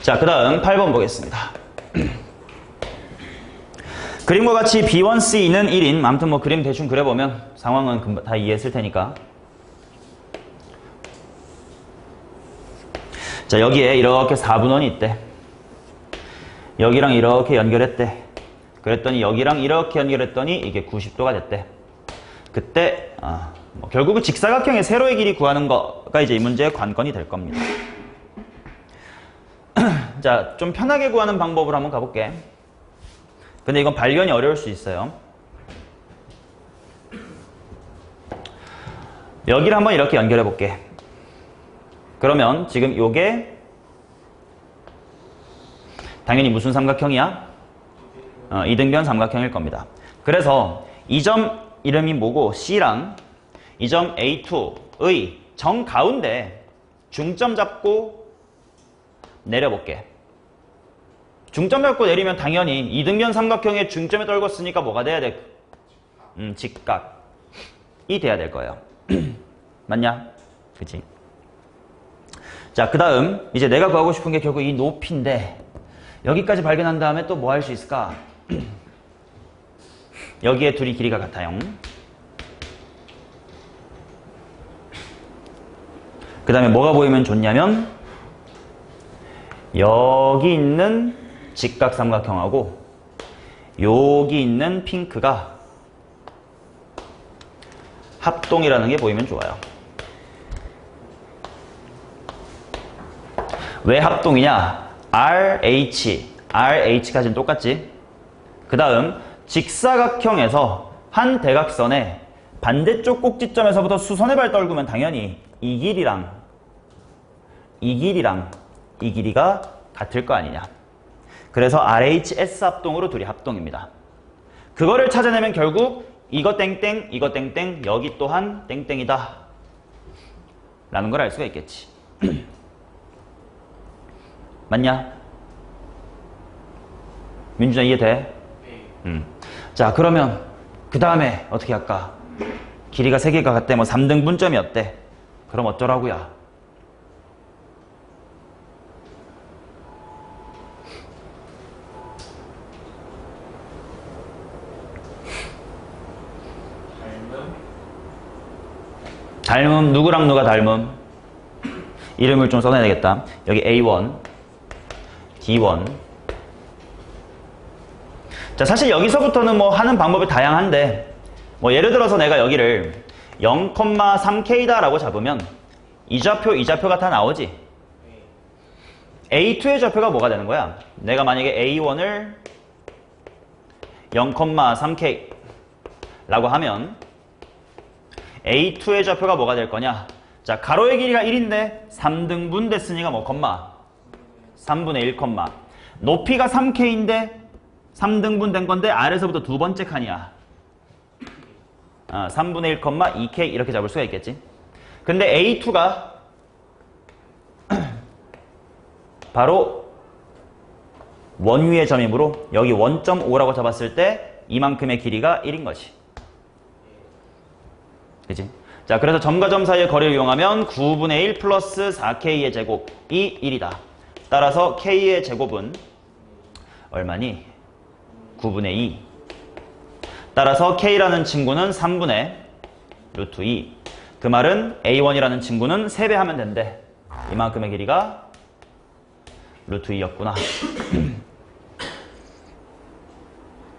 자, 그 다음 8번 보겠습니다. 그림과 같이 B1C는 1인, 아무튼 뭐 그림 대충 그려보면 상황은 다 이해했을 테니까. 자, 여기에 이렇게 4분원이 있대. 여기랑 이렇게 연결했대. 그랬더니 여기랑 이렇게 연결했더니 이게 90도가 됐대. 그때 뭐 결국은 직사각형의 세로의 길이 구하는 거가 이제 이 문제의 관건이 될 겁니다. 자, 좀 편하게 구하는 방법으로 한번 가볼게. 근데 이건 발견이 어려울 수 있어요. 여기를 한번 이렇게 연결해 볼게. 그러면 지금 요게 당연히 무슨 삼각형이야? 이등변 삼각형일 겁니다. 그래서 이 점 이름이 뭐고 C랑 이 점 A2의 정 가운데 중점 잡고 내려볼게. 중점 잡고 내리면 당연히 이등변 삼각형의 중점에 떨궜으니까 뭐가 돼야 돼? 직각이 돼야 될 거예요. 맞냐? 그치? 자, 그 다음 이제 내가 구하고 싶은 게 결국 이 높이인데 여기까지 발견한 다음에 또 뭐 할 수 있을까? 여기에 둘이 길이가 같아요. 그 다음에 뭐가 보이면 좋냐면 여기 있는 직각삼각형하고 여기 있는 핑크가 합동이라는 게 보이면 좋아요. 왜 합동이냐? RH까지는 똑같지? 그 다음 직사각형에서 한 대각선의 반대쪽 꼭지점에서부터 수선의 발 떨구면 당연히 이 길이랑 이 길이가 같을 거 아니냐. 그래서 RHS 합동으로 둘이 합동입니다. 그거를 찾아내면 결국 이거 땡땡, 이거 땡땡, 여기 또한 땡땡이다 라는 걸 알 수가 있겠지. 맞냐? 민준아 이해돼? 네. 자, 그러면 그 다음에 어떻게 할까? 길이가 3개가 같대. 뭐 3등분점이었대. 그럼 어쩌라고야? 닮음, 누구랑 누가 닮음? 이름을 좀 써놔야 되겠다. 여기 A1, D1. 자, 사실 여기서부터는 뭐 하는 방법이 다양한데, 뭐 예를 들어서 내가 여기를 0,3K다라고 잡으면 이 좌표가 다 나오지. A2의 좌표가 뭐가 되는 거야? 내가 만약에 A1을 0,3K 라고 하면 A2의 좌표가 뭐가 될 거냐? 자, 가로의 길이가 1인데 3등분 됐으니까 뭐, 3분의 1, 높이가 3K인데 3등분 된 건데 아래서부터 두 번째 칸이야. 3분의 1, 2K 이렇게 잡을 수가 있겠지. 근데 A2가 바로 원위의 점이므로 여기 1.5라고 잡았을 때 이만큼의 길이가 1인 것이. 그치? 자, 그래서 점과 점 사이의 거리를 이용하면 9분의 1 플러스 4K의 제곱이 1이다. 따라서 K의 제곱은 얼마니? 9분의 2. 따라서 K라는 친구는 3분의 루트 2. 그 말은 A1이라는 친구는 3배 하면 된대. 이만큼의 길이가 루트 2였구나.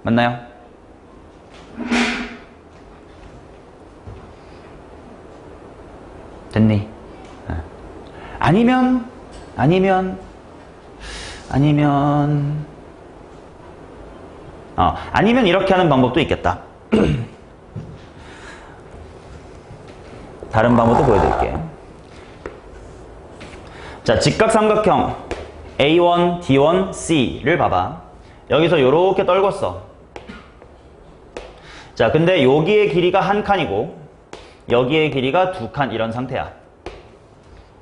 맞나요? 됐니? 아니면 이렇게 하는 방법도 있겠다. 다른 방법도 보여드릴게. 자, 직각삼각형 A1, D1, C를 봐봐. 여기서 요렇게 떨궜어. 자, 근데 여기의 길이가 한 칸이고 여기의 길이가 2칸 이런 상태야.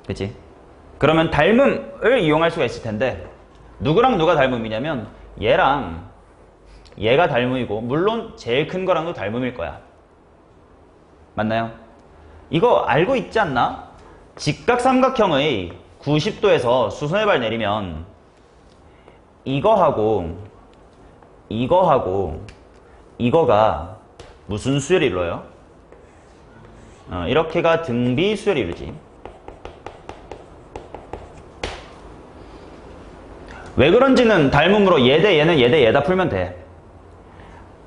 그치? 그러면 닮음을 이용할 수가 있을 텐데 누구랑 누가 닮음이냐면 얘랑 얘가 닮음이고 물론 제일 큰 거랑도 닮음일 거야. 맞나요? 이거 알고 있지 않나? 직각삼각형의 90도에서 수선의 발 내리면 이거하고 이거가 무슨 수열이 이루어요? 이렇게가 등비 수열이 이루지. 왜 그런지는 닮음으로 얘 대 얘는 얘 대 얘다 풀면 돼.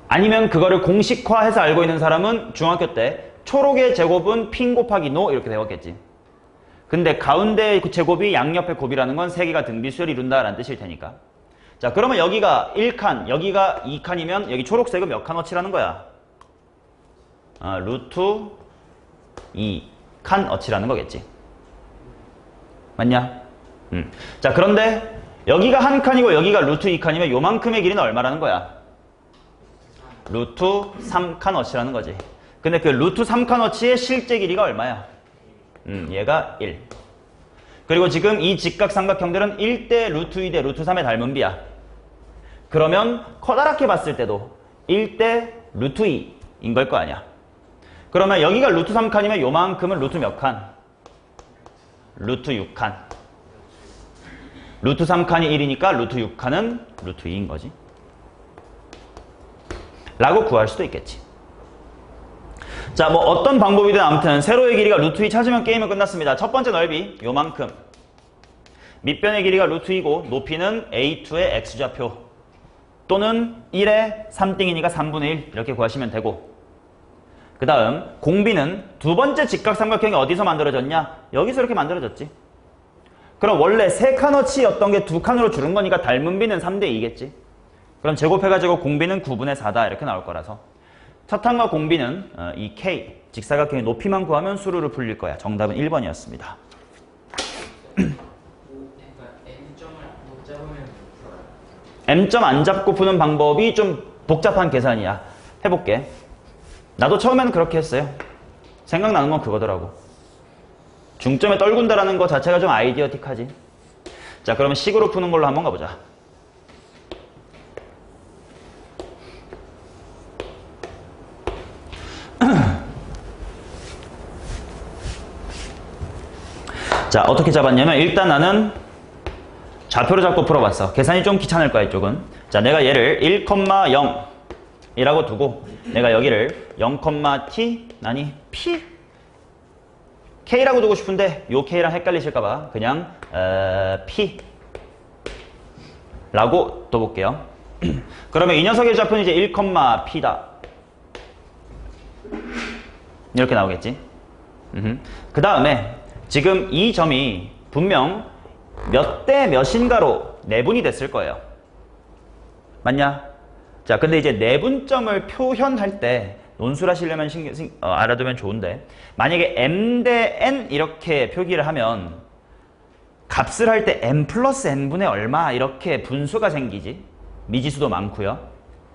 아니면 그거를 공식화해서 알고 있는 사람은 중학교 때 초록의 제곱은 핀 곱하기 노 이렇게 배웠겠지. 근데 가운데 제곱이 양옆의 곱이라는 건 세 개가 등비수열을 이룬다라는 뜻일 테니까. 자, 그러면 여기가 1칸, 여기가 2칸이면 여기 초록색은 몇 칸 어치라는 거야? 루트 2칸 어치라는 거겠지. 맞냐? 자, 그런데 여기가 한 칸이고 여기가 루트 2칸이면 요만큼의 길이는 얼마라는 거야? 루트 3칸 어치라는 거지. 근데 그 루트 3칸 어치의 실제 길이가 얼마야? 얘가 1. 그리고 지금 이 직각삼각형들은 1대 루트 2대 루트 3의 닮은 비야. 그러면 커다랗게 봤을 때도 1대 루트 2인 걸 거 아니야. 그러면 여기가 루트 3칸이면 요만큼은 루트 몇 칸? 루트 6칸. 루트 3칸이 1이니까 루트 6칸은 루트 2인 거지. 라고 구할 수도 있겠지. 자, 뭐 어떤 방법이든 아무튼 세로의 길이가 루트 2 찾으면 게임은 끝났습니다. 첫 번째 넓이 요만큼. 밑변의 길이가 루트 2고 높이는 A2의 X좌표 또는 1의 3띵이니까 3분의 1 이렇게 구하시면 되고, 그 다음 공비는 두 번째 직각삼각형이 어디서 만들어졌냐? 여기서 이렇게 만들어졌지. 그럼 원래 3칸어치였던 게 2칸으로 줄은 거니까 닮은 비는 3대 2겠지. 그럼 제곱해가지고 공비는 9분의 4다 이렇게 나올 거라서 차탄과 공비는 이 K 직사각형의 높이만 구하면 수루로 풀릴 거야. 정답은 1번이었습니다. 그러니까 N점을 못 잡으면 풀어요. M점 안 잡고 푸는 방법이 좀 복잡한 계산이야. 해볼게. 나도 처음에는 그렇게 했어요. 생각나는 건 그거더라고. 중점에 떨군다라는 거 자체가 좀 아이디어틱하지. 자, 그러면 식으로 푸는 걸로 한번 가보자. 자, 어떻게 잡았냐면 일단 나는 좌표를 잡고 풀어봤어. 계산이 좀 귀찮을 거야, 이쪽은. 자, 내가 얘를 1,0 이라고 두고 내가 여기를 0,t 아니 p k라고 두고 싶은데 요 k랑 헷갈리실까봐 그냥 p 라고 둬볼게요. 그러면 이 녀석의 좌표는 이제 1,p다 이렇게 나오겠지. 그 다음에 지금 이 점이 분명 몇 대 몇인가로 내분이 됐을 거예요. 맞냐? 자, 근데 이제 내분점을 표현할 때 논술하시려면 알아두면 좋은데, 만약에 m 대 n 이렇게 표기를 하면 값을 할 때 m 플러스 n분의 얼마 이렇게 분수가 생기지. 미지수도 많고요.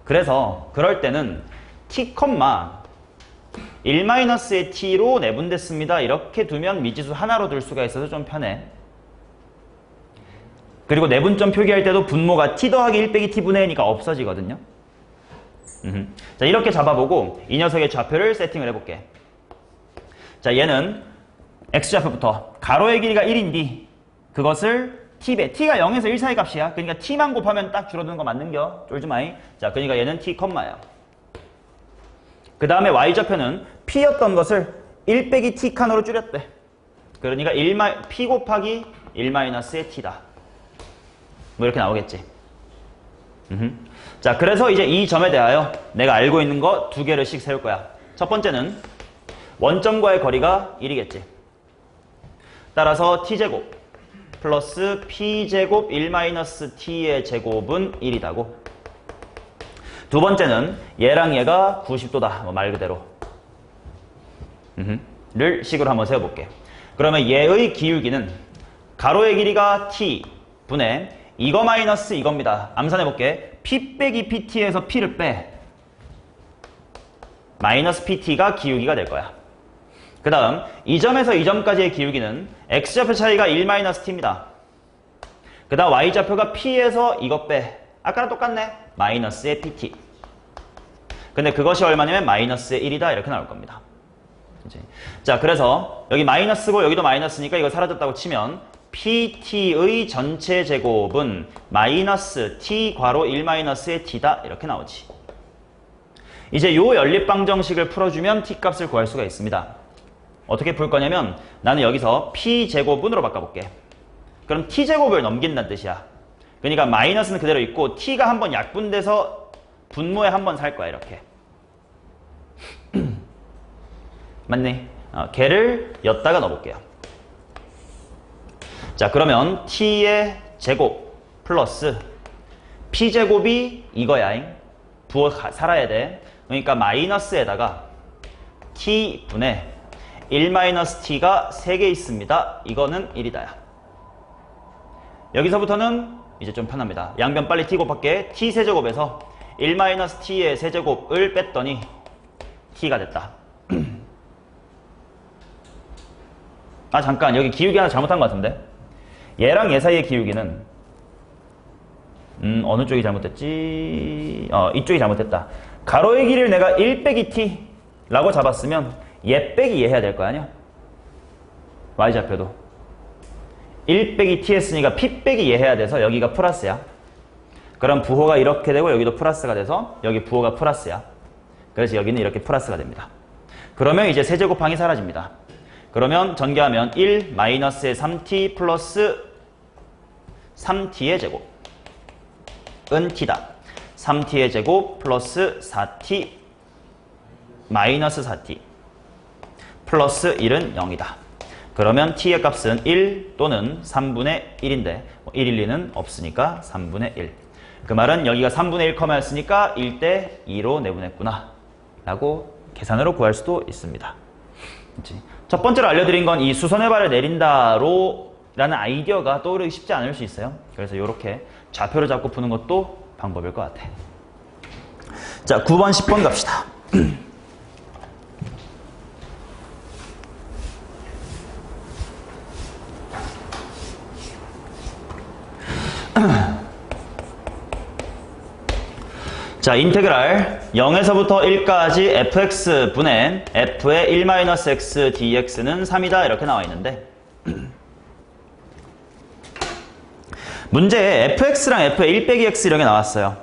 그래서 그럴 때는 t, 1-의 t로 내분됐습니다. 이렇게 두면 미지수 하나로 둘 수가 있어서 좀 편해. 그리고 내분점 표기할 때도 분모가 t 더하기 1 빼기 t분의 n이니까 없어지거든요. 자, 이렇게 잡아보고 이 녀석의 좌표를 세팅을 해볼게. 자, 얘는 x좌표부터 가로의 길이가 1인데 그것을 t배, t가 0에서 1 사이 값이야. 그러니까 t만 곱하면 딱 줄어드는 거 맞는겨? 쫄지 마이. 자, 그러니까 얘는 t, 야. 그 다음에 y좌표는 p였던 것을 1 빼기 t 칸으로 줄였대. 그러니까 p 곱하기 1-의 t다. 뭐 이렇게 나오겠지. 자, 그래서 이제 이 점에 대하여 내가 알고 있는 거 두 개를씩 세울 거야. 첫 번째는 원점과의 거리가 1이겠지. 따라서 t제곱 플러스 p제곱 1-t의 제곱은 1이다고. 두 번째는 얘랑 얘가 90도다. 뭐 말 그대로. 를 식으로 한번 세워볼게. 그러면 얘의 기울기는 가로의 길이가 t 분의 이거 마이너스 이겁니다. 암산해볼게. p 빼기 pt에서 p를 빼. 마이너스 pt가 기울기가 될 거야. 그 다음 이 점에서 이 점까지의 기울기는 x좌표 차이가 1-t입니다. 그 다음 y좌표가 p에서 이거 빼. 아까랑 똑같네. 마이너스의 pt. 근데 그것이 얼마냐면 마이너스의 1이다. 이렇게 나올 겁니다. 그치? 자, 그래서 여기 마이너스고 여기도 마이너스니까 이거 사라졌다고 치면 pt의 전체 제곱은 마이너스 t 괄호 1-의 t다 이렇게 나오지. 이제 요 연립방정식을 풀어주면 t 값을 구할 수가 있습니다. 어떻게 풀 거냐면 나는 여기서 p제곱은으로 바꿔볼게. 그럼 t제곱을 넘긴다는 뜻이야. 그러니까 마이너스는 그대로 있고 t가 한번 약분돼서 분모에 한 번 살 거야, 이렇게. 맞네. 걔를 엿다가 넣어볼게요. 자, 그러면 t의 제곱 플러스 p제곱이 이거야잉. 부호 살아야 돼. 그러니까 마이너스에다가 t분의 1-t가 3개 있습니다. 이거는 1이다야. 여기서부터는 이제 좀 편합니다. 양변 빨리 t 곱할게. t 세제곱에서 1-t의 세제곱을 뺐더니 t가 됐다. 아, 잠깐. 여기 기울기 하나 잘못한 것 같은데. 얘랑 얘 사이의 기울기는 어느 쪽이 잘못됐지? 이쪽이 잘못됐다. 가로의 길이를 내가 1 빼기 t 라고 잡았으면 얘 빼기 얘 해야 될 거 아니야? y좌표도 1 빼기 t 했으니까 p 빼기 얘 해야 돼서 여기가 플러스야. 그럼 부호가 이렇게 되고 여기도 플러스가 돼서 여기 부호가 플러스야. 그래서 여기는 이렇게 플러스가 됩니다. 그러면 이제 세제곱항이 사라집니다. 그러면 전개하면 1 마이너스의 3t 플러스 3t의 제곱 은 t다. 3t의 제곱 플러스 4t 마이너스 4t 플러스 1은 0이다. 그러면 t의 값은 1 또는 3분의 1인데 1일 리는 없으니까 3분의 1. 그 말은 여기가 3분의 1였으니까 1대 2로 내분했구나 라고 계산으로 구할 수도 있습니다. 그치? 첫 번째로 알려드린 건 이 수선의 발을 내린다로 라는 아이디어가 떠오르기 쉽지 않을 수 있어요. 그래서 이렇게 좌표를 잡고 푸는 것도 방법일 것 같아. 자, 9번, 10번 갑시다. 자, 인테그랄 0에서부터 1까지 fx분의 f의 1-x dx는 3이다 이렇게 나와 있는데 문제에 fx랑 f의 1 빼기 x 이런 게 나왔어요.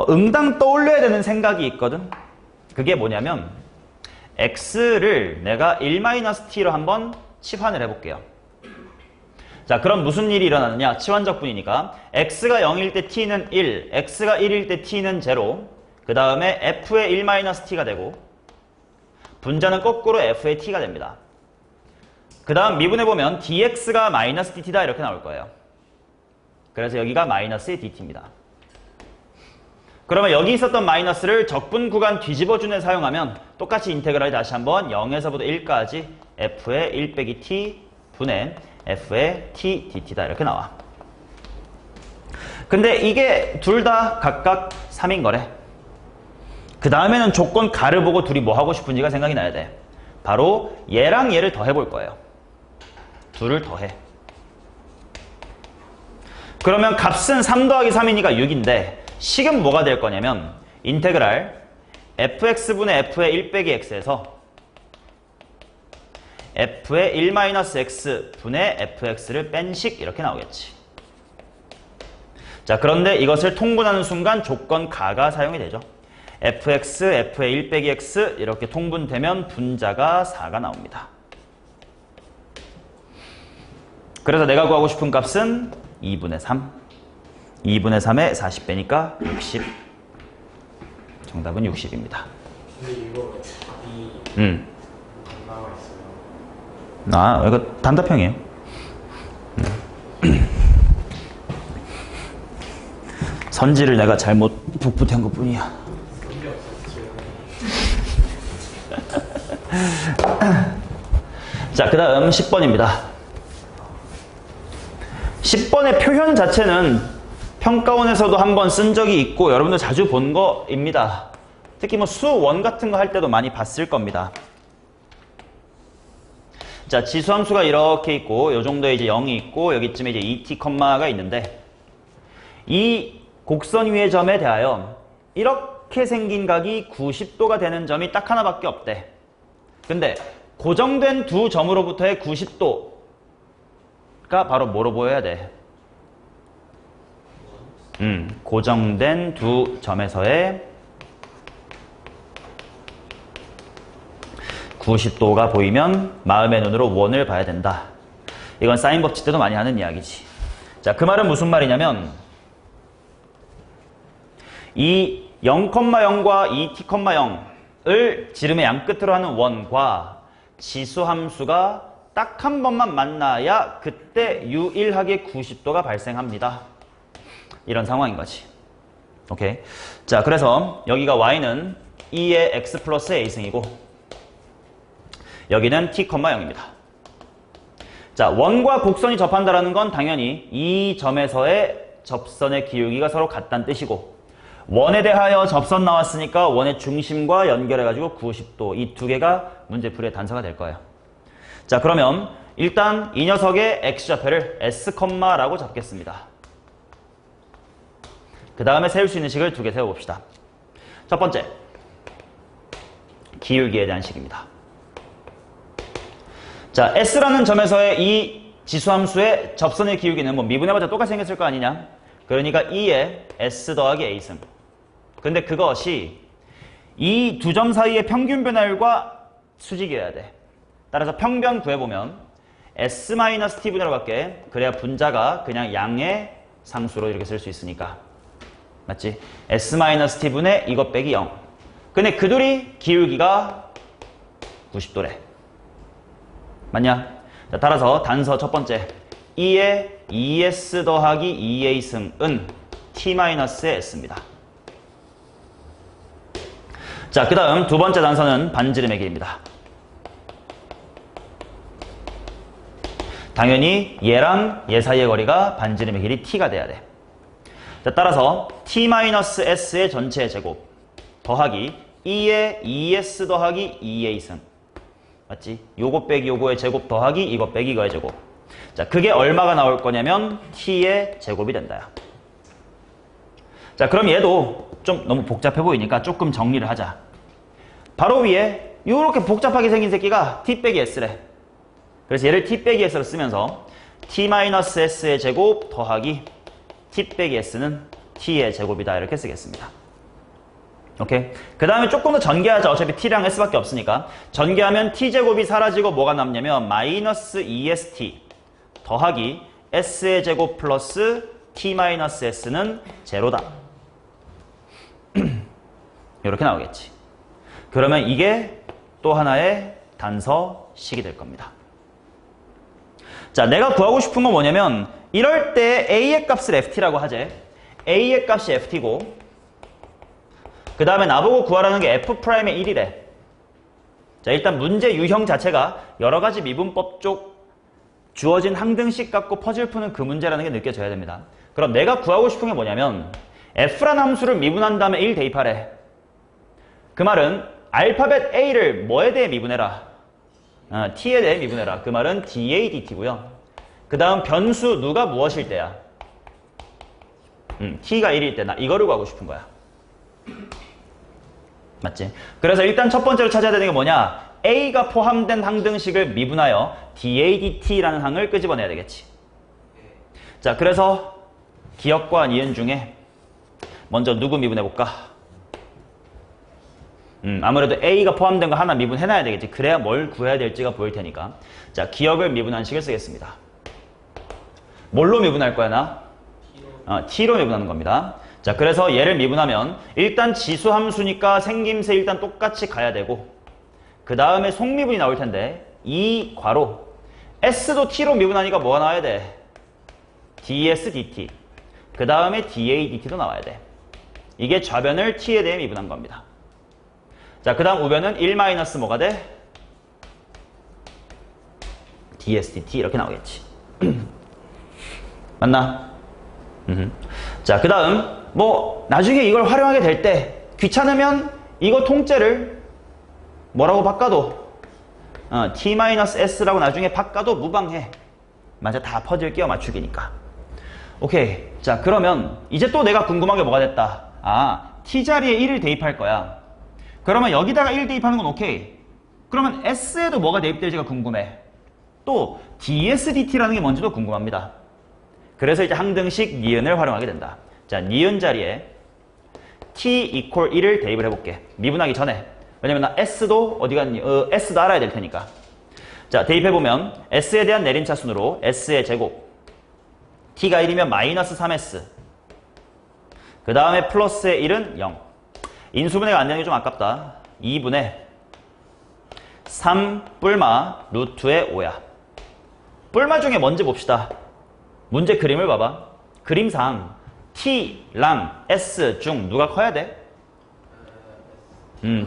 응당 떠올려야 되는 생각이 있거든. 그게 뭐냐면 x를 내가 1-t로 한번 치환을 해볼게요. 자, 그럼 무슨 일이 일어나느냐? 치환적분이니까 x가 0일 때 t는 1, x가 1일 때 t는 0, 그 다음에 f의 1-t가 되고 분자는 거꾸로 f의 t가 됩니다. 그 다음 미분해보면 dx가 마이너스 dt다 이렇게 나올 거예요. 그래서 여기가 마이너스의 dt입니다. 그러면 여기 있었던 마이너스를 적분 구간 뒤집어준에 사용하면 똑같이 인테그랄이 다시 한번 0에서부터 1까지 f의 1 빼기 t 분의 f의 t dt다 이렇게 나와. 근데 이게 둘 다 각각 3인 거래. 그 다음에는 조건 가를 보고 둘이 뭐 하고 싶은지가 생각이 나야 돼. 바로 얘랑 얘를 더해볼 거예요. 둘을 더해. 그러면 값은 3 더하기 3이니까 6인데 식은 뭐가 될 거냐면 인테그랄 fx분의 f의 1 빼기 x에서 f의 1-x 분의 fx를 뺀 식 이렇게 나오겠지. 자, 그런데 이것을 통분하는 순간 조건 가가 사용이 되죠. fx, f의 1 빼기 x 이렇게 통분되면 분자가 4가 나옵니다. 그래서 내가 구하고 싶은 값은 2분의 3. 2분의 3에 40 빼니까 60. 정답은 60입니다. 근데 이거 답이 안 나와 있어요. 이거 단답형이에요. 선지를 내가 잘못 북붙한 것 뿐이야. 자, 그 다음 10번입니다. 10번의 표현 자체는 평가원에서도 한번 쓴 적이 있고 여러분들 자주 본 거입니다. 특히 뭐 수원 같은 거 할 때도 많이 봤을 겁니다. 자, 지수함수가 이렇게 있고 요 정도에 이제 0이 있고 여기쯤에 이제 2t 컴마가 있는데 이 곡선 위의 점에 대하여 이렇게 생긴 각이 90도가 되는 점이 딱 하나밖에 없대. 근데 고정된 두 점으로부터의 90도가 바로 뭐로 보여야 돼? 고정된 두 점에서의 90도가 보이면 마음의 눈으로 원을 봐야 된다. 이건 사인 법칙 때도 많이 하는 이야기지. 자, 그 말은 무슨 말이냐면 이 0,0과 이 t,0을 지름의 양끝으로 하는 원과 지수함수가 딱 한 번만 만나야 그때 유일하게 90도가 발생합니다. 이런 상황인 거지. 오케이. 자, 그래서 여기가 y는 2의 x 플러스 a승이고 여기는 t,0입니다. 자, 원과 곡선이 접한다라는 건 당연히 이 점에서의 접선의 기울기가 서로 같다는 뜻이고 원에 대하여 접선 나왔으니까 원의 중심과 연결해가지고 90도 이 두 개가 문제풀이의 단서가 될 거예요. 자, 그러면 일단 이 녀석의 x좌표를 s,라고 잡겠습니다. 그 다음에 세울 수 있는 식을 두 개 세워봅시다. 첫 번째, 기울기에 대한 식입니다. 자, s라는 점에서의 이 지수함수의 접선의 기울기는 뭐 미분해봤자 똑같이 생겼을 거 아니냐? 그러니까 2의 s 더하기 a승. 근데 그것이 이 두 점 사이의 평균 변화율과 수직이어야 돼. 따라서 평변 구해보면 s-t분으로 갈게. 그래야 분자가 그냥 양의 상수로 이렇게 쓸 수 있으니까. 맞지? s-t분의 이것 빼기 0. 근데 그 둘이 기울기가 90도래. 맞냐? 자, 따라서 단서 첫 번째 2의 2s 더하기 2a승은 t-s입니다. 자, 그 다음 두 번째 단서는 반지름의 길입니다. 당연히 얘랑 얘 사이의 거리가 반지름의 길이 t가 돼야 돼. 자, 따라서 t-s의 전체의 제곱 더하기 2의 2s 더하기 2a승. 맞지? 요거 빼기 요거의 제곱 더하기 이거 빼기 이거의 제곱. 자, 그게 얼마가 나올 거냐면 t의 제곱이 된다. 자, 그럼 얘도 좀 너무 복잡해 보이니까 조금 정리를 하자. 바로 위에 이렇게 복잡하게 생긴 새끼가 t 빼기 s래. 그래서 얘를 t 빼기 s로 쓰면서 t-s의 제곱 더하기 t 빼기 s는 t의 제곱이다 이렇게 쓰겠습니다. 오케이. 그 다음에 조금 더 전개하자. 어차피 t랑 s밖에 없으니까. 전개하면 t제곱이 사라지고 뭐가 남냐면 마이너스 2st 더하기 s의 제곱 플러스 t-s는 제로다. 이렇게 나오겠지. 그러면 이게 또 하나의 단서식이 될 겁니다. 자, 내가 구하고 싶은 건 뭐냐면 이럴 때 a의 값을 ft라고 하재. a의 값이 ft고 그 다음에 나보고 구하라는 게 f'의 1이래. 자, 일단 문제 유형 자체가 여러 가지 미분법 쪽 주어진 항등식 갖고 퍼즐 푸는 그 문제라는 게 느껴져야 됩니다. 그럼 내가 구하고 싶은 게 뭐냐면 f라는 함수를 미분한 다음에 1 대입하래. 그 말은 알파벳 a를 뭐에 대해 미분해라? t에 대해 미분해라. 그 말은 dA dt고요. 그 다음 변수 누가 무엇일 때야? t가 1일 때나 이거를 구하고 싶은 거야. 맞지? 그래서 일단 첫 번째로 찾아야 되는 게 뭐냐? a가 포함된 항등식을 미분하여 dA dt라는 항을 끄집어내야 되겠지. 자, 그래서 기억과 니은 중에 먼저 누구 미분해볼까? 아무래도 a가 포함된 거 하나 미분해놔야 되겠지. 그래야 뭘 구해야 될지가 보일 테니까. 자, 기억을 미분한 식을 쓰겠습니다. 뭘로 미분할 거야, 나? t로 미분하는 겁니다. 자, 그래서 얘를 미분하면 일단 지수 함수니까 생김새 일단 똑같이 가야 되고 그 다음에 속미분이 나올 텐데 이 괄호 s도 t로 미분하니까 뭐가 나와야 돼? ds dt. 그 다음에 da dt도 나와야 돼. 이게 좌변을 t에 대해 미분한 겁니다. 자, 그 다음 우변은 1 마이너스 뭐가 돼? ds dt 이렇게 나오겠지. 맞나? 자, 그 다음 뭐 나중에 이걸 활용하게 될 때 귀찮으면 이거 통째를 뭐라고 바꿔도 t-s라고 나중에 바꿔도 무방해. 맞아, 다 퍼즐 끼워 맞추기니까. 오케이. 자, 그러면 이제 또 내가 궁금한 게 뭐가 됐다. t 자리에 1을 대입할 거야. 그러면 여기다가 1 대입하는 건 오케이. 그러면 s에도 뭐가 대입될지가 궁금해. 또 ds dt라는 게 뭔지도 궁금합니다. 그래서 이제 항등식 니은을 활용하게 된다. 자, 니은 자리에 t equal 1을 대입을 해볼게. 미분하기 전에. 왜냐면 나 s도 어디 갔니? s도 알아야 될 테니까. 자, 대입해보면 s에 대한 내림차 순으로 s의 제곱 t가 1이면 마이너스 3s 그 다음에 플러스의 1은 0. 인수분해가 안 되는 게 좀 아깝다. 2분의 3 뿔마 루트의 5야. 뿔마 중에 뭔지 봅시다. 문제 그림을 봐봐. 그림상 T랑 S 중 누가 커야 돼?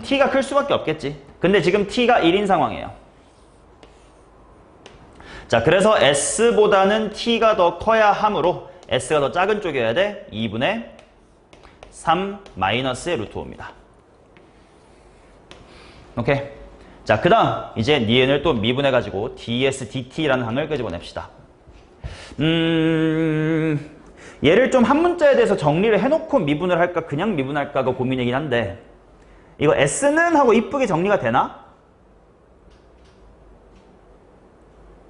T가 클 수밖에 없겠지. 근데 지금 T가 1인 상황이에요. 자, 그래서 S보다는 T가 더 커야 하므로 S가 더 작은 쪽이어야 돼. 2분의 3 마이너스의 루트 5입니다. 오케이. 자, 그 다음 이제 니은을 또 미분해가지고 ds dt라는 항을 끄집어냅시다. 얘를 좀 한 문자에 대해서 정리를 해놓고 미분을 할까 그냥 미분할까가 고민이긴 한데 이거 S는 하고 이쁘게 정리가 되나?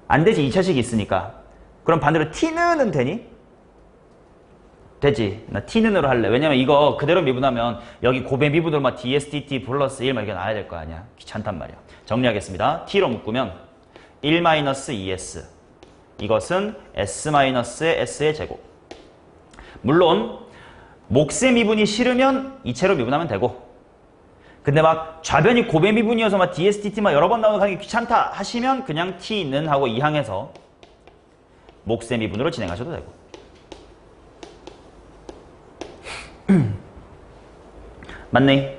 안 되지. 2차식이 있으니까. 그럼 반대로 T는은 되니? 되지. 나 T는으로 할래. 왜냐면 이거 그대로 미분하면 여기 고배 미분으로 막 ds dt 플러스 1 막 이렇게 나와야 될 거 아니야. 귀찮단 말이야. 정리하겠습니다. T로 묶으면 1-2s 이것은 s-의 s의 제곱. 물론 몫의 미분이 싫으면 이체로 미분하면 되고 근데 막 좌변이 고배 미분이어서 막 ds dt 막 여러 번 나오는 게 귀찮다 하시면 그냥 t는 하고 이항해서 몫의 미분으로 진행하셔도 되고. 맞네.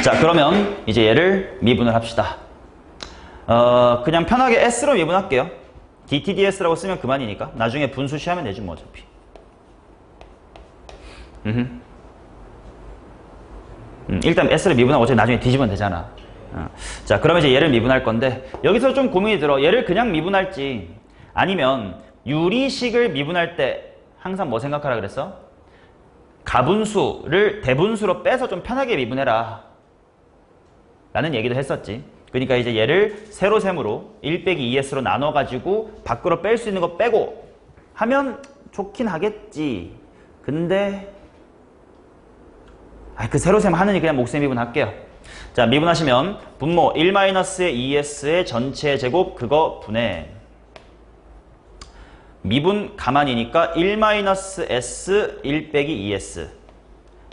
자, 그러면 이제 얘를 미분을 합시다. 그냥 편하게 s로 미분할게요. dtds라고 쓰면 그만이니까 나중에 분수 취하면 되지 뭐 어차피. 일단 s를 미분하고 어차피 나중에 뒤집으면 되잖아. 자, 그러면 이제 얘를 미분할 건데 여기서 좀 고민이 들어. 얘를 그냥 미분할지 아니면 유리식을 미분할 때 항상 뭐 생각하라 그랬어? 가분수를 대분수로 빼서 좀 편하게 미분해라 라는 얘기도 했었지. 그러니까 이제 얘를 세로셈으로 1-2s로 나눠가지고 밖으로 뺄 수 있는 거 빼고 하면 좋긴 하겠지. 근데 그 세로셈 하느니 그냥 몫의 미분 할게요. 자, 미분하시면 분모 1-2s의 전체 제곱 그거 분해. 미분 가만이니까 1-s 1-2s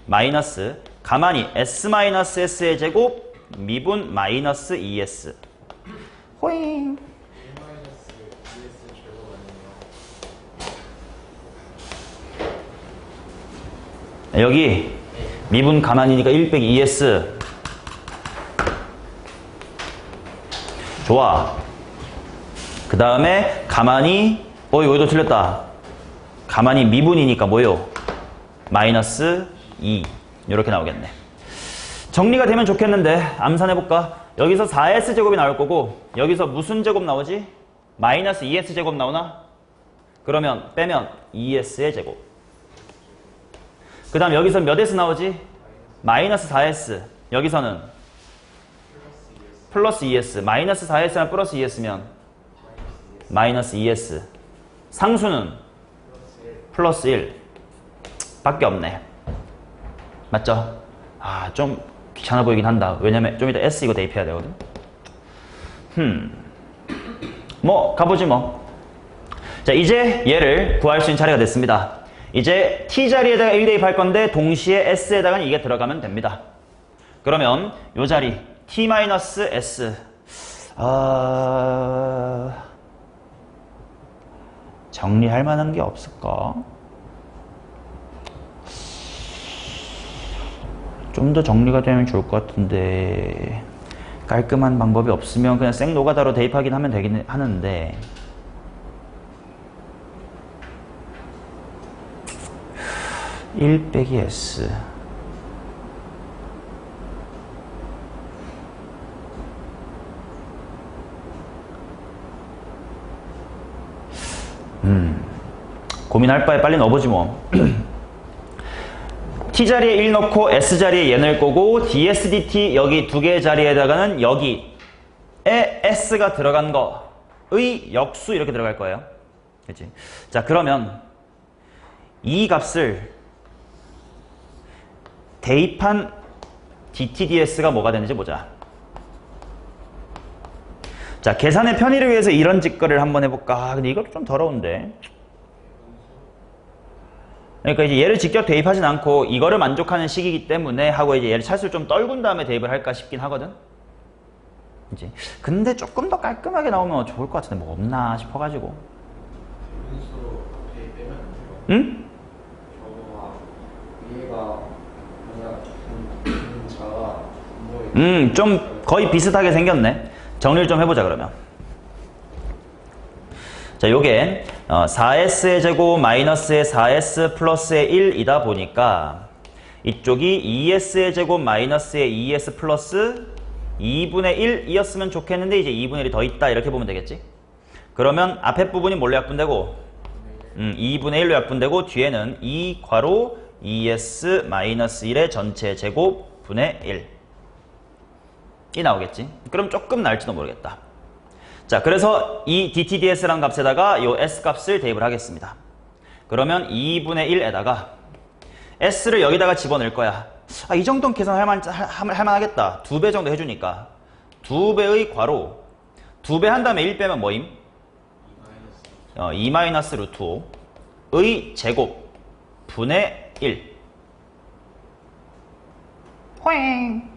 마이너스 가만히 s-s의 제곱 미분 마이너스 2s. 호잉. 여기 미분 가만이니까 1-2s. 좋아. 그 다음에 가만히 여기도 틀렸다. 가만히 미분이니까 뭐요? 마이너스 2 이렇게 나오겠네. 정리가 되면 좋겠는데 암산해볼까? 여기서 4s제곱이 나올 거고 여기서 무슨 제곱 나오지? 마이너스 2s제곱 나오나? 그러면 빼면 2s의 제곱. 그 다음 여기서 몇 s 나오지? 마이너스 4s. 여기서는 플러스 2s. 마이너스 4s랑 플러스 2s면 마이너스 2s. 상수는 플러스 1 밖에 없네. 맞죠? 좀 귀찮아 보이긴 한다. 왜냐면 좀 이따 s 이거 대입해야 되거든. 뭐 가보지 뭐. 자, 이제 얘를 구할 수 있는 차례가 됐습니다. 이제 t 자리에다가 1 대입할 건데 동시에 s에다가는 이게 들어가면 됩니다. 그러면 요 자리 t-s 정리할 만한 게 없을까? 좀 더 정리가 되면 좋을 것 같은데 깔끔한 방법이 없으면 그냥 생 노가다로 대입하긴 하면 되긴 하는데 (1-s) 고민할 바에 빨리 넣어보지 뭐. t자리에 1 넣고 s자리에 얘 넣을 거고 ds dt 여기 두 개의 자리에다가는 여기에 s가 들어간 거의 역수 이렇게 들어갈 거예요. 그치? 자, 그러면 이 값을 대입한 dt ds가 뭐가 되는지 보자. 자, 계산의 편의를 위해서 이런 짓거리를 한번 해볼까? 근데 이것도 좀 더러운데. 그러니까 이제 얘를 직접 대입하진 않고 이거를 만족하는 식이기 때문에 하고 이제 얘를 차수를 좀 떨군 다음에 대입을 할까 싶긴 하거든. 이제 근데 조금 더 깔끔하게 나오면 좋을 것 같은데 뭐 없나 싶어가지고. 분수로 대입되면 안 돼요. 응? 저거가 위에가 만약 분자가 분모에 좀 거의 비슷하게 생겼네. 정리를 좀 해보자 그러면. 자, 요게 4s의 제곱 마이너스의 4s 플러스의 1이다 보니까 이쪽이 2s의 제곱 마이너스의 2s 플러스 2분의 1이었으면 좋겠는데 이제 2분의 1이 더 있다 이렇게 보면 되겠지. 그러면 앞에 부분이 뭘로 약분되고 2분의 1로 약분되고 뒤에는 2 괄호 2s 마이너스 1의 전체 제곱 분의 1이 나오겠지. 그럼 조금 날지도 모르겠다. 자, 그래서 이 dtds라는 값에다가 요 s 값을 대입을 하겠습니다. 그러면 2분의 1에다가 s를 여기다가 집어넣을 거야. 아, 이 정도는 계산할 만하겠다. 2배 정도 해주니까 2배의 괄호 2배 한 다음에 1 빼면 뭐임? 2 마이너스 루트 5의 제곱 분의 1. 호잉.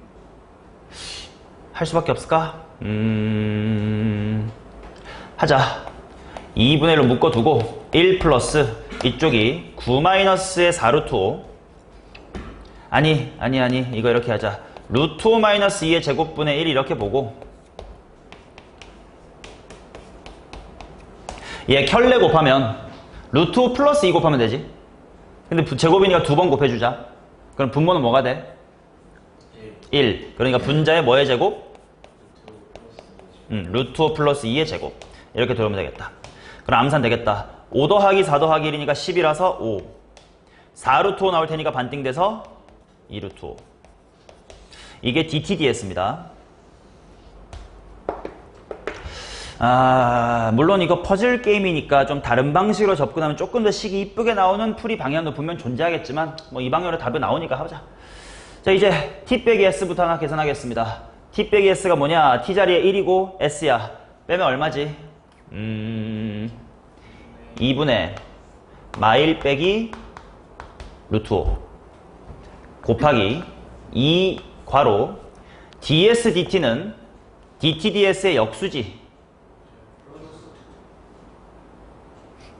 할 수밖에 없을까? 하자. 2분의 1로 묶어두고 1 플러스 이쪽이 9 마이너스의 4 루트 5. 아니 이거 이렇게 하자. 루트 5 마이너스 2의 제곱분의 1 이렇게 보고 얘 켤레 곱하면 루트 5 플러스 2 곱하면 되지. 근데 제곱이니까 2번 곱해주자. 그럼 분모는 뭐가 돼? 1. 그러니까 분자의 뭐의 제곱? 루트 5 플러스 2의 제곱. 이렇게 들어오면 되겠다. 그럼 암산 되겠다. 5 더하기 4 더하기 1이니까 10이라서 5. 4 루트 5 나올 테니까 반띵 돼서 2 루트 5. 이게 dtds입니다. 물론 이거 퍼즐 게임이니까 좀 다른 방식으로 접근하면 조금 더 식이 이쁘게 나오는 풀이 방향도 분명 존재하겠지만 뭐 이 방향으로 답이 나오니까 하자. 자, 이제 t 빼기 s부터 하나 계산하겠습니다. t 빼기 s가 뭐냐? t 자리에 1이고 s야. 빼면 얼마지? 2분의 마일 빼기 루트 5 곱하기 2 괄호 ds dt는 dt ds의 역수지.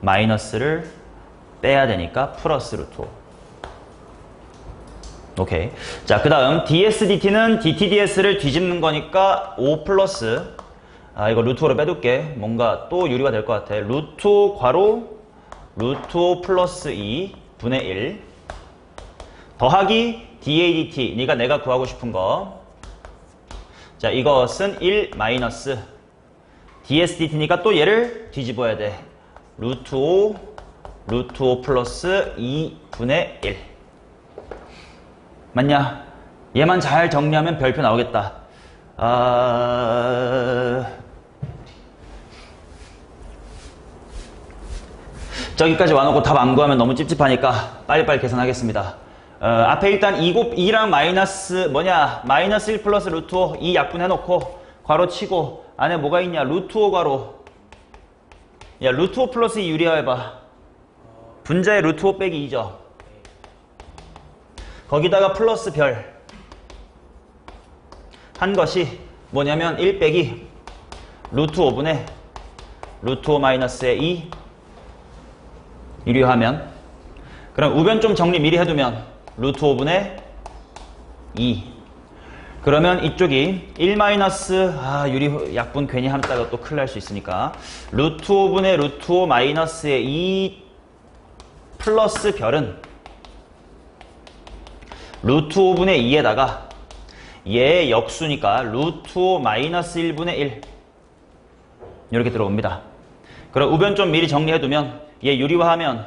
마이너스를 빼야 되니까 플러스 루트 5. 오케이. 자, 그 다음 ds dt는 dt ds를 뒤집는 거니까 5 플러스 이거 루트 5로 빼둘게. 뭔가 또 유리가 될 것 같아. 루트 5 괄호 루트 5 플러스 2 분의 1 더하기 dadt. 내가 구하고 싶은 거. 자, 이것은 1 마이너스 ds dt니까 또 얘를 뒤집어야 돼. 루트 5 플러스 2 분의 1. 맞냐? 얘만 잘 정리하면 별표 나오겠다. 저기까지 와놓고 답 안 구하면 너무 찝찝하니까 빨리빨리 계산하겠습니다. 앞에 일단 2랑 마이너스 마이너스 1 플러스 루트 5 2 약분해놓고 괄호 치고 안에 뭐가 있냐? 루트 5 괄호. 야, 루트 5 플러스 2 유리화해봐. 분자의 루트 5 빼기 2죠. 거기다가 플러스 별 한 것이 뭐냐면 1 빼기 루트 5분의 루트 5 마이너스의 2 유리화하면, 그럼 우변 좀 정리 미리 해두면 루트 5분의 2. 그러면 이쪽이 1 마이너스 유리 약분 괜히 함다가 또 큰일 날 수 있으니까 루트 5분의 루트 5 마이너스의 2 플러스 별은 루트 5분의 2에다가 얘의 역수니까 루트 5 마이너스 1분의 1 이렇게 들어옵니다. 그럼 우변 좀 미리 정리해두면 얘 유리화하면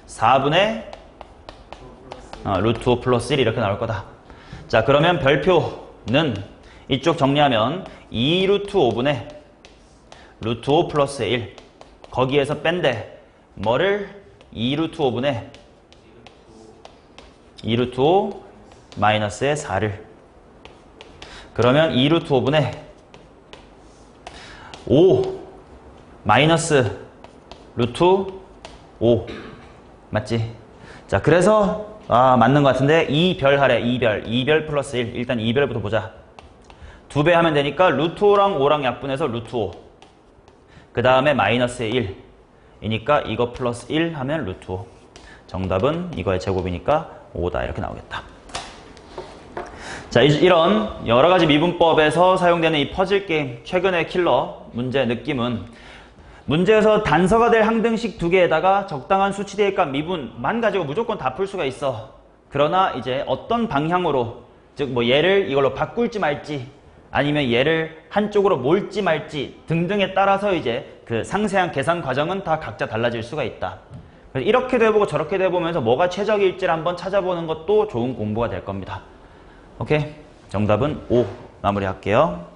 4분의 루트 5 플러스 1 이렇게 나올 거다. 자, 그러면 별표는 이쪽 정리하면 2 루트 5분의 루트 5 플러스 1 거기에서 뺀데 뭐를 2 루트 5분의 2 루트 5 마이너스의 4를, 그러면 2 루트 5분의 5 마이너스 루트 5. 맞지? 자, 그래서 맞는 것 같은데 2별 하래. 2별 플러스 1. 일단 2별부터 보자. 2배 하면 되니까 루트 5랑 5랑 약분해서 루트 5. 그 다음에 마이너스의 1 이니까 이거 플러스 1 하면 루트 5. 정답은 이거의 제곱이니까 5다. 이렇게 나오겠다. 자, 이런 여러 가지 미분법에서 사용되는 이 퍼즐 게임 최근의 킬러 문제의 느낌은 문제에서 단서가 될 항등식 두 개에다가 적당한 수치 대입값 미분만 가지고 무조건 다 풀 수가 있어. 그러나 이제 어떤 방향으로, 즉 뭐 얘를 이걸로 바꿀지 말지 아니면 얘를 한쪽으로 몰지 말지 등등에 따라서 이제 그 상세한 계산 과정은 다 각자 달라질 수가 있다. 그래서 이렇게도 해보고 저렇게도 해보면서 뭐가 최적일지를 한번 찾아보는 것도 좋은 공부가 될 겁니다. 오케이? 정답은 5 마무리할게요.